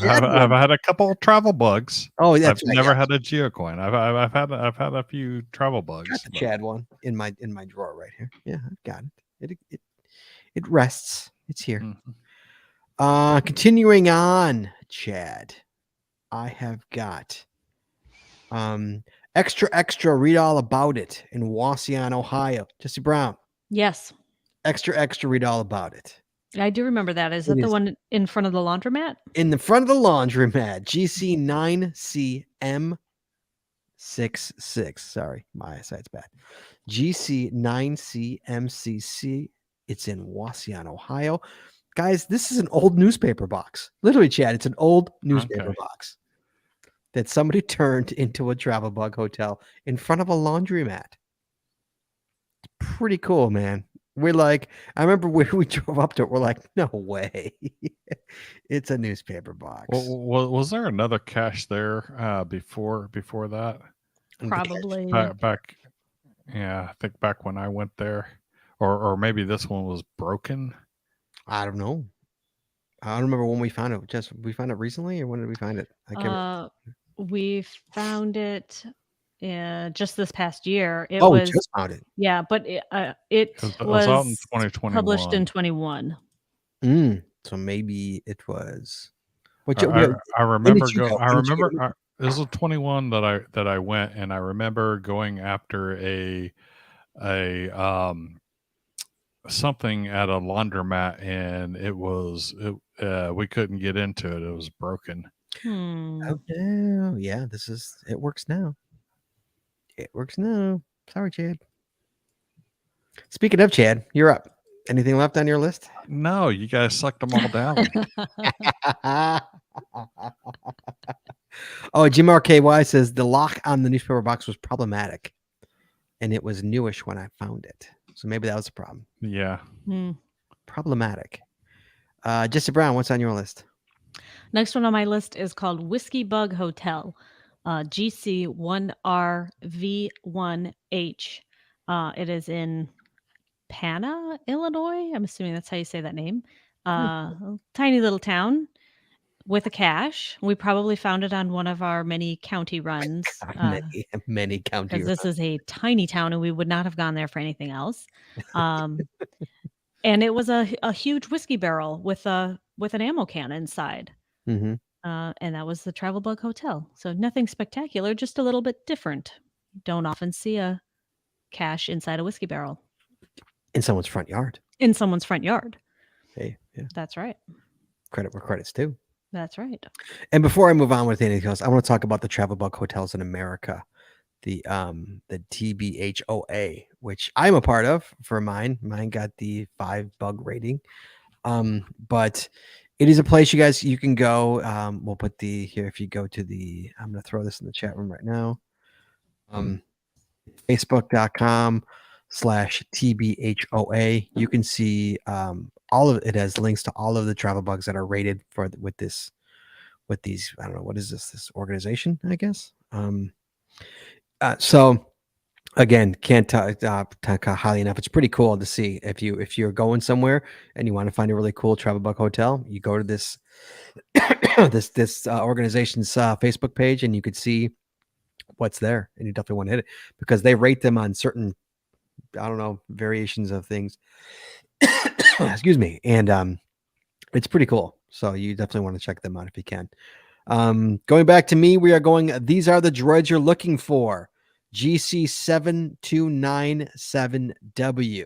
S1: have.
S3: I've had a couple of travel bugs.
S1: Oh,
S3: I've
S1: that's right,
S3: never
S1: yeah.
S3: had a geocoin. I've had a few travel bugs.
S1: Got the Chad one in my drawer right here. Yeah, I've got it. It rests. It's here. Continuing on, Chad. I have got extra read all about it in Wauseon, Ohio. Jesse Brown.
S2: Yes.
S1: Extra read all about it.
S2: I do remember that. Is it the one in front of the laundromat?
S1: In the front of the laundromat, GC9CM66. Sorry, my eyesight's bad. GC9CMCC. It's in Wauseon, Ohio. Guys, this is an old newspaper box. Literally, Chad, it's an old newspaper box that somebody turned into a Travel Bug hotel in front of a laundromat. Pretty cool, man. We're like, I remember when we drove up to it, we're like, no way. It's a newspaper box.
S3: Well, was there another cache there before that?
S2: Probably.
S3: Back, yeah, I think back when I went there, or maybe this one was broken.
S1: I don't know. I don't remember when we found it. We found it recently, or when did we find it? I can't remember.
S2: We found it just this past year. It
S1: just found it.
S2: Yeah, but it was
S3: out in 2021.
S2: published in 21.
S1: So maybe it was. What
S3: I
S1: you, where,
S3: I
S1: when
S3: remember
S1: did you go?
S3: I
S1: When did you
S3: remember
S1: go?
S3: this was 21 that I went, and I remember going after a something at a laundromat, and we couldn't get into it. It was broken.
S1: Oh no! Yeah, it works now. It works now. Sorry, Chad. Speaking of Chad, you're up. Anything left on your list?
S3: No, you guys sucked them all down.
S1: Oh, Jim RKY says the lock on the newspaper box was problematic, and it was newish when I found it. So maybe that was a problem.
S3: Yeah.
S1: Problematic. Jesse Brown, what's on your list?
S2: Next one on my list is called Whiskey Bug Hotel, GC1RV1H. It is in Pana, Illinois. I'm assuming that's how you say that name. Tiny little town with a cache. We probably found it on one of our many county runs.
S1: Many county
S2: Because
S1: runs.
S2: this is a tiny town and we would not have gone there for anything else. And it was a huge whiskey barrel with an ammo can inside.
S1: Mm-hmm.
S2: And that was the Travel Bug Hotel. So nothing spectacular, just a little bit different. Don't often see a cache inside a whiskey barrel.
S1: In someone's front yard.
S2: In someone's front yard.
S1: Hey, yeah.
S2: That's right.
S1: Credit where credit's due.
S2: That's right.
S1: And before I move on with anything else, I want to talk about the Travel Bug Hotels in America, the TBHOA, which I'm a part of for mine. Mine got the 5 bug rating. But it is a place you can go. We'll put here if you go to I'm going to throw this in the chat room right now. Facebook.com/TBHOA. You can see all of it has links to all of the travel bugs that are rated with these. I don't know, what is this organization, I guess. So again, can't talk highly enough. It's pretty cool to see if you're going somewhere and you want to find a really cool travel bug hotel. You go to this this organization's Facebook page, and you could see what's there, and you definitely want to hit it because they rate them on certain, I don't know, variations of things. Excuse me, and it's pretty cool. So you definitely want to check them out if you can. Going back to me, we are going. These are the droids you're looking for. GC7297W.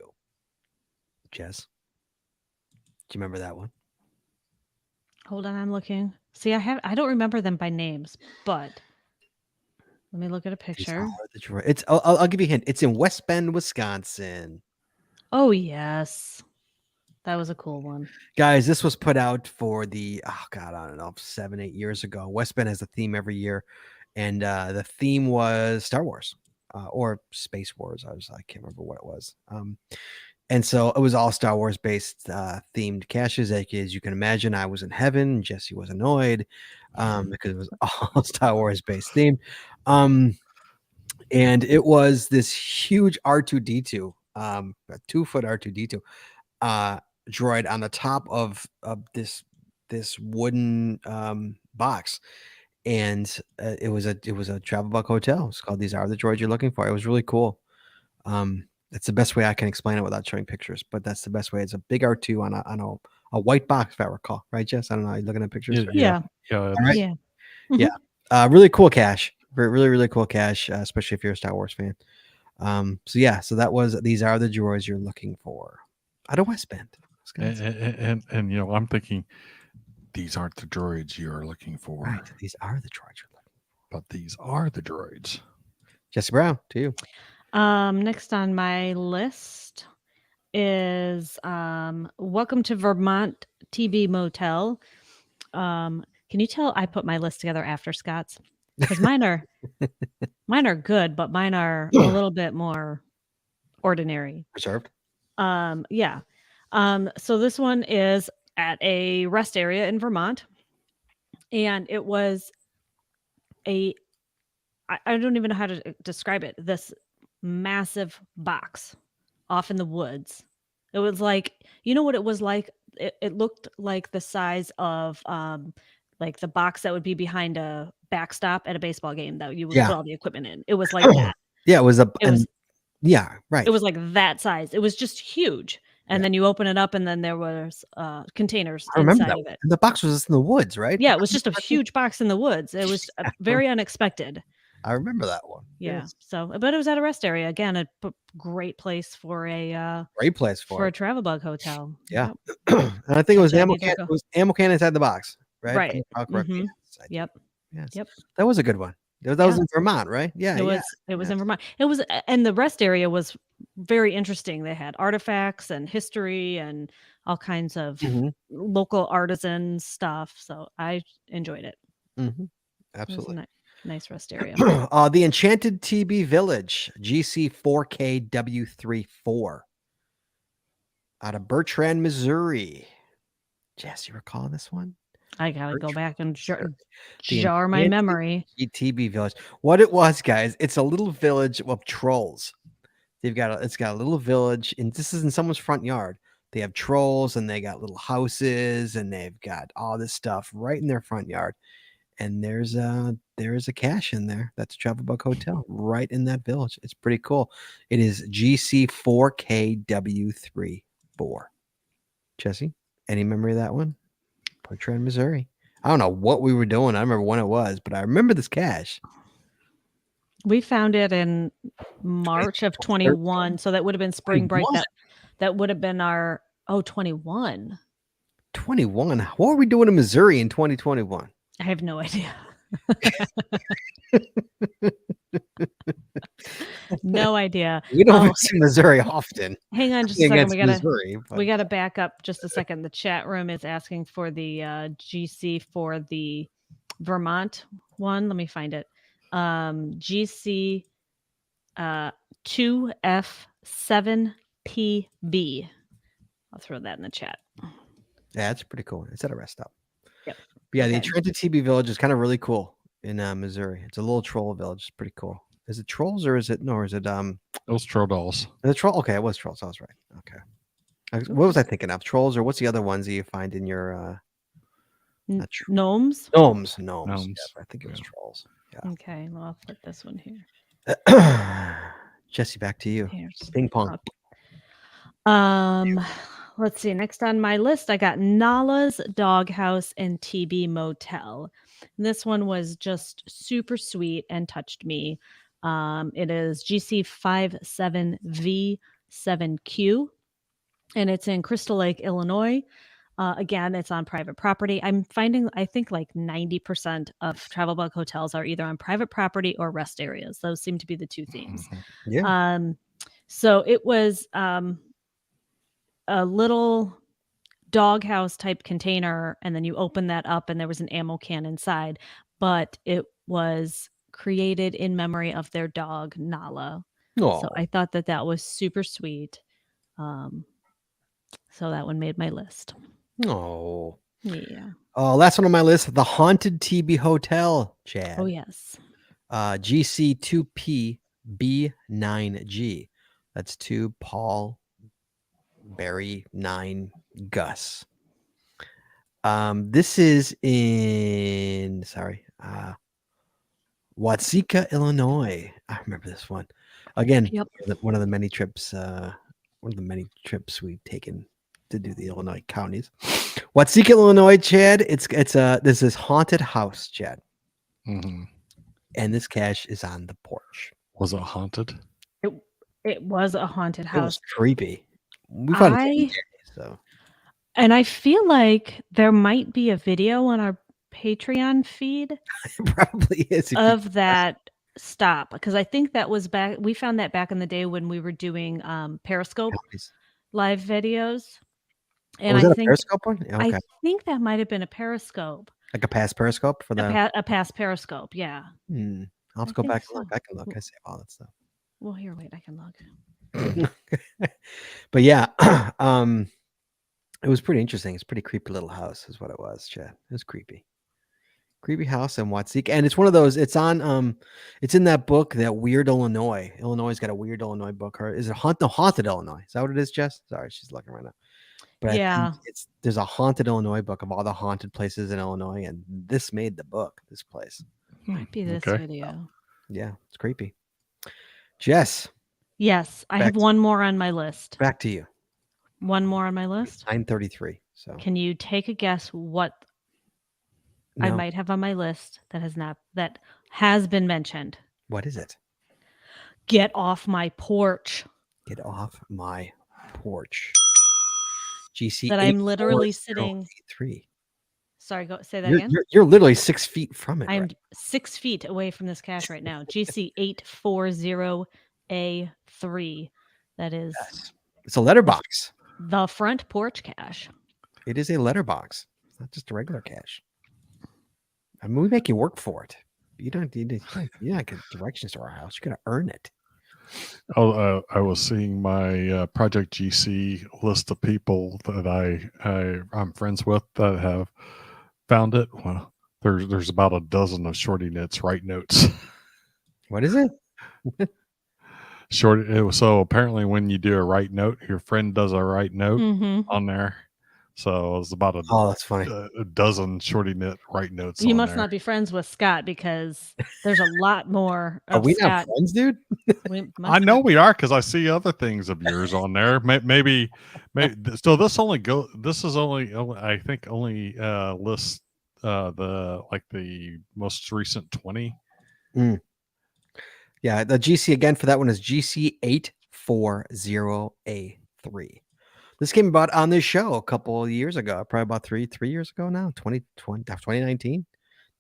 S1: Jess, do you remember that one?
S2: Hold on, I'm looking. See, I don't remember them by names, but let me look at a picture.
S1: It's I'll give you a hint. It's in West Bend, Wisconsin.
S2: Oh yes, that was a cool one.
S1: Guys, this was put out for I don't know, 7-8 years ago. West Bend has a theme every year, and the theme was Star Wars or Space Wars. I can't remember what it was. And so it was all Star Wars based themed caches. As you can imagine, I was in heaven. Jesse was annoyed because it was all Star Wars based themed. And it was this huge R2D2, a 2-foot R2D2 droid on the top of this wooden box. And it was a travel bug hotel. It's called These Are the Droids You're Looking For. It was really cool. That's the best way I can explain it without showing pictures, but that's the best way. It's a big R2 on a white box, if I recall, right, Jess? I don't know. Are you looking at pictures?
S2: Yeah.
S1: Right?
S2: Yeah.
S1: Yeah. Really cool cache. Really, really cool cache, especially if you're a Star Wars fan. So that was These Are the Droids You're Looking For out of West Bend.
S3: And I'm thinking, these aren't the droids you're looking for.
S1: Right. These are the droids you're looking for.
S3: But these are the droids.
S1: Jesse Brown, to you.
S2: Next on my list is Welcome to Vermont TB Motel. Can you tell I put my list together after Scott's? Because mine are good, but mine are a little bit more ordinary.
S1: Reserved.
S2: Yeah. So this one is at a rest area in Vermont, and it was I don't even know how to describe it. This massive box off in the woods. It was like, you know what it was like? It looked like the size of like the box that would be behind a backstop at a baseball game that you would put all the equipment in. It was like that.
S1: Yeah, it was yeah, right.
S2: It was like that size. It was just huge. And then you open it up, and then there was containers
S1: I remember
S2: inside
S1: that.
S2: of it.
S1: And the box was just in the woods, right?
S2: Yeah, it was just a huge box in the woods. It was very unexpected.
S1: I remember that one.
S2: Yeah.
S1: Yes.
S2: So, but it was at a rest area. Again, a great place for a
S1: Great place for
S2: a
S1: it.
S2: travel bug hotel.
S1: Yeah.
S2: Yep.
S1: And I think it was
S2: Such a
S1: ammo
S2: need to
S1: can.
S2: go.
S1: It was ammo can inside the box, right? If I
S2: Right.
S1: recall correctly.
S2: Mhm.
S1: Yes, I do.
S2: Yep.
S1: Yes.
S2: Yep.
S1: That was a good one. That was
S2: Yeah.
S1: in Vermont, right? Yeah.
S2: It was in Vermont. It was, and the rest area was very interesting. They had artifacts and history and all kinds of
S1: Mhm.
S2: local artisan stuff. So I enjoyed it.
S1: Mhm.
S2: It was
S1: Absolutely.
S2: a nice rest area.
S1: The Enchanted TB Village, GC4KW34, out of Bertrand, Missouri. Jess, you recall this one?
S2: I gotta go back and
S1: The
S2: jar my
S1: Enchanted
S2: memory.
S1: TB Village. What it was, guys, it's a little village of trolls. It's got a little village, and this is in someone's front yard. They have trolls, and they got little houses, and they've got all this stuff right in their front yard. And there's a cache in there. That's a Travel Bug Hotel right in that village. It's pretty cool. It is GC4KW34. Jesse, any memory of that one? Bertrand, Missouri. I don't know what we were doing. I remember when it was, but I remember this cache.
S2: We found it in March of 21, so that would have been spring break.
S1: 21?
S2: That would have been our 21.
S1: 21. What were we doing in Missouri in 2021?
S2: I have no idea. No idea.
S1: We don't see Missouri often.
S2: Hang on just a second.
S1: Missouri,
S2: We gotta back up just a second. The chat room is asking for the GC for the Vermont one. Let me find it. GC 2F7PB. I'll throw that in the chat.
S1: Yeah, it's pretty cool. It's at a rest stop.
S2: Yep.
S1: But yeah, the
S2: Okay.
S1: Enchanted TB Village is kind of really cool in Missouri. It's a little troll village. It's pretty cool. Is it trolls or is it no? Or is it
S3: It was troll dolls.
S1: The troll? Okay, it was trolls. I was right. Okay. What was I thinking of? Trolls or what's the other ones that you find in your
S2: Gnomes?
S1: Gnomes. Yeah, I think it was trolls. Yeah.
S2: Okay, well, I'll put this one here.
S1: Jesse, back to you.
S2: Here's
S1: Ping pong.
S2: Let's see. Next on my list, I got Nala's Doghouse and TB Motel. This one was just super sweet and touched me. It is GC57V7Q, and it's in Crystal Lake, Illinois. Again, it's on private property. I'm finding, I think, like 90% of travel bug hotels are either on private property or rest areas. Those seem to be the two themes.
S1: Yeah.
S2: So it was a little doghouse type container, and then you open that up, and there was an ammo can inside. But it was created in memory of their dog Nala. So
S1: Aw.
S2: I thought that was super sweet. So that one made my list.
S1: Oh.
S2: Yeah.
S1: Oh, last one on my list, the Haunted TB Hotel, Chad.
S2: Oh, yes.
S1: GC2PB9G. That's 2 Paul Barry 9 Gus. This is in Watseka, Illinois. I remember this one. Again, one of the many trips we've taken to do the Illinois counties. Watseka, Illinois, Chad. This is haunted house, Chad.
S3: Mm-hmm.
S1: And this cache is on the porch.
S3: Was it haunted?
S2: It was a haunted
S1: It
S2: house.
S1: was creepy. We found it every day, so.
S2: And I feel like there might be a video on our Patreon feed.
S1: It probably is
S2: of that stop, because I think that was back. We found that back in the day when we were doing Periscope live videos. And
S1: was that
S2: I
S1: a
S2: think
S1: Periscope one? Yeah, okay.
S2: I think that might have been a Periscope.
S1: Like a past Periscope for the
S2: A past Periscope, yeah.
S1: I'll have to go back and look. I can look. I save all that stuff.
S2: Well, here, wait, I can look.
S1: But yeah, it was pretty interesting. It's a pretty creepy little house, is what it was, Chad. It was creepy. Creepy house in Watseka. And it's one of those, it's on it's in that book, that Weird Illinois. Illinois got a Weird Illinois book. Or is it Haunted Illinois? Is that what it is, Jess? Sorry, she's looking right now. But
S2: yeah,
S1: I think there's a Haunted Illinois book of all the haunted places in Illinois, and this made the book, this place.
S2: Might be this video.
S1: Yeah, it's creepy. Jess.
S2: Yes, I have one more on my list.
S1: Back to you.
S2: One more on my list.
S1: 933. So
S2: Can you take a guess what I
S1: no.
S2: might have on my list that has been mentioned?
S1: What is it?
S2: Get off my porch.
S1: Get off my porch. GC
S2: That I'm literally sitting.
S1: 84083.
S2: Sorry, say that again.
S1: You're literally 6 feet from it.
S2: I'm
S1: right?
S2: 6 feet away from this cache right now. GC 840A3. That is.
S1: Yes. It's a letterbox.
S2: The front porch cache.
S1: It is a letterbox. It's not just a regular cache. I mean, we make you work for it. You don't get directions to our house. You're gonna earn it.
S3: Oh, I was seeing my Project GC list of people that I'm friends with that have found it. Well, there's about a dozen of Shorty Knits write notes.
S1: What is it?
S3: So apparently when you do a write note, your friend does a write note on there. So it's about
S1: that's funny.
S3: A dozen Shorty Knit write notes.
S2: You
S3: on
S2: must
S3: there.
S2: not be friends with Scott because there's a lot more.
S1: Are we
S2: Scott.
S1: not friends, dude?
S3: I know we are because I see other things of yours on there. Maybe. So this is only I think only lists the most recent 20.
S1: Yeah, the GC again for that one is GC 840A3. This came about on this show a couple of years ago, probably about three years ago now, 2019,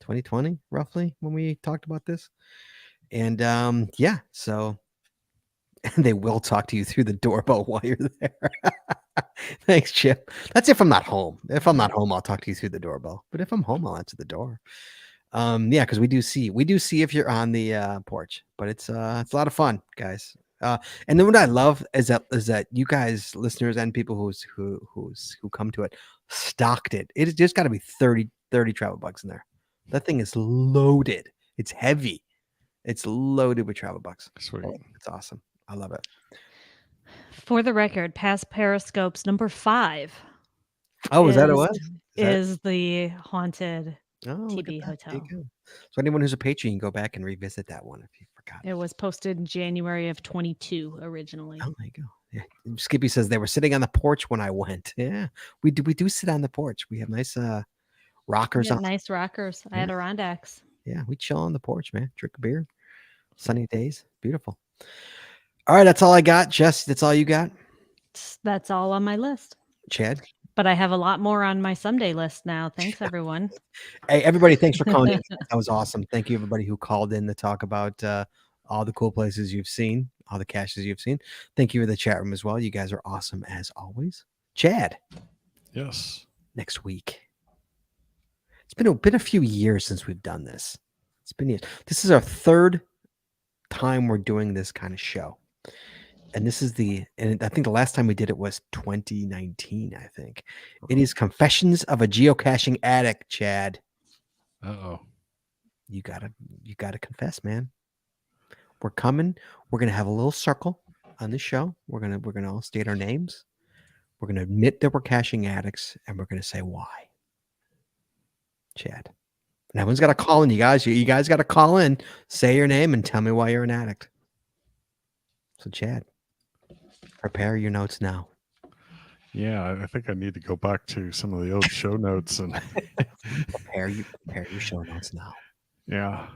S1: 2020, roughly, when we talked about this. And yeah, so they will talk to you through the doorbell while you're there. Thanks, Chip. That's if I'm not home. If I'm not home, I'll talk to you through the doorbell. But if I'm home, I'll answer the door. Yeah, because we do see if you're on the porch, but it's a lot of fun, guys. And then what I love is that you guys, listeners, and people who come to it, stocked it. It's just got to be 30 travel bucks in there. That thing is loaded. It's heavy. It's loaded with travel bucks.
S3: Sweet.
S1: It's awesome. I love it.
S2: For the record, past Periscopes number 5.
S1: Oh, is that what it was?
S2: Is the haunted
S1: Oh,
S2: TB hotel.
S1: So anyone who's a patron, you can go back and revisit that one if you forgot.
S2: It was posted in January of 22 originally.
S1: Oh, there you go. Yeah. Skippy says they were sitting on the porch when I went. Yeah, we do sit on the porch. We have nice rockers on.
S2: Nice rockers.
S1: Yeah.
S2: Adirondacks.
S1: Yeah, we chill on the porch, man. Drink a beer. Sunny days. Beautiful. All right, that's all I got. Jess, that's all you got?
S2: That's all on my list.
S1: Chad?
S2: But I have a lot more on my someday list now. Thanks, everyone.
S1: Hey, everybody, thanks for calling in. That was awesome. Thank you, everybody who called in to talk about all the cool places you've seen, all the caches you've seen. Thank you for the chat room as well. You guys are awesome as always. Chad.
S3: Yes.
S1: Next week. It's been a few years since we've done this. It's been years. This is our third time we're doing this kind of show. And this is and I think the last time we did it was 2019, I think. It is Confessions of a Geocaching Addict, Chad.
S3: Uh-oh.
S1: You gotta confess, man. We're coming. We're gonna have a little circle on this show. We're gonna all state our names. We're gonna admit that we're caching addicts, and we're gonna say why. Chad. And everyone's got to call in. You guys got to call in, say your name, and tell me why you're an addict. So, Chad, prepare your notes now.
S3: Yeah, I think I need to go back to some of the old show notes and
S1: prepare your show notes now.
S3: Yeah,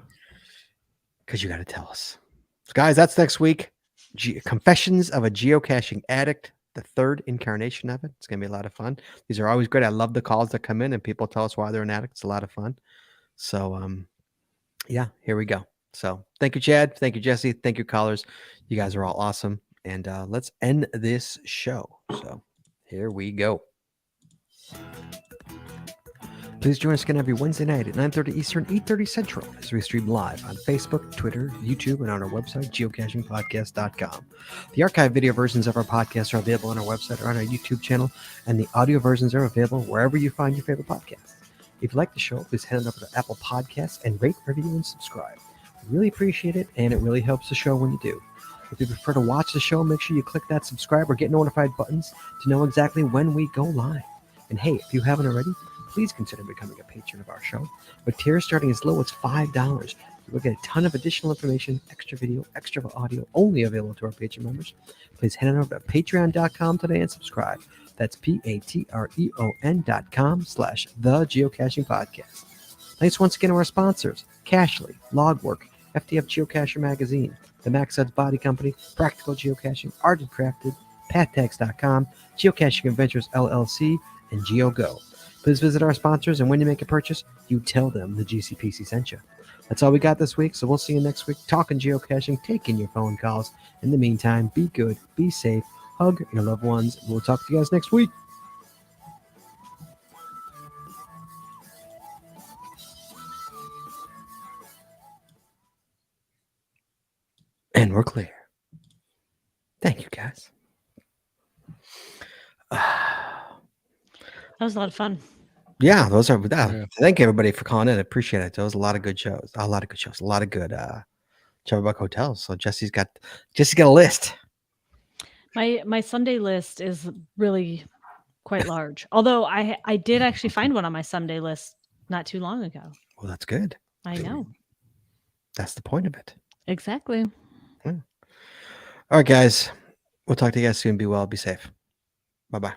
S1: because you got to tell us, so guys. That's next week. Confessions of a Geocaching Addict, the third incarnation of it. It's gonna be a lot of fun. These are always good. I love the calls that come in and people tell us why they're an addict. It's a lot of fun. So, yeah, here we go. So, thank you, Chad. Thank you, Jesse. Thank you, callers. You guys are all awesome. And let's end this show. So, here we go. Please join us again every Wednesday night at 9:30 Eastern, 8:30 Central as we stream live on Facebook, Twitter, YouTube, and on our website, geocachingpodcast.com. The archive video versions of our podcast are available on our website or on our YouTube channel, and the audio versions are available wherever you find your favorite podcasts. If you like the show, please head on over to Apple Podcasts and rate, review, and subscribe. We really appreciate it, and it really helps the show when you do. If you prefer to watch the show, make sure you click that subscribe or get notified buttons to know exactly when we go live. And hey, if you haven't already, please consider becoming a patron of our show. With tiers starting as low as $5, We'll get a ton of additional information, extra video, extra audio, only available to our Patreon members. Please head on over to patreon.com today and subscribe. That's patreon.com/the geocaching podcast. Thanks once again to our sponsors, Cashly, Logwork, FTF Geocacher Magazine, the Max Odds Body Company, Practical Geocaching, Art and Crafted, PathTags.com, Geocaching Adventures LLC, and GeoGo. Please visit our sponsors, and when you make a purchase, you tell them the GCPC sent you. That's all we got this week, so we'll see you next week talking geocaching, taking your phone calls. In the meantime, be good, be safe, hug your loved ones. We'll talk to you guys next week. And we're clear. Thank you, guys.
S2: That was a lot of fun.
S1: Yeah, those are. Thank everybody for calling in. I appreciate it. There was a lot of good shows. A lot of good Trevor Buck hotels. So Jesse's got a list.
S2: My Sunday list is really quite large. Although I did actually find one on my Sunday list not too long ago.
S1: Well, that's good.
S2: I know.
S1: That's the point of it.
S2: Exactly.
S1: Yeah. All right, guys. We'll talk to you guys soon. Be well. Be safe. Bye-bye.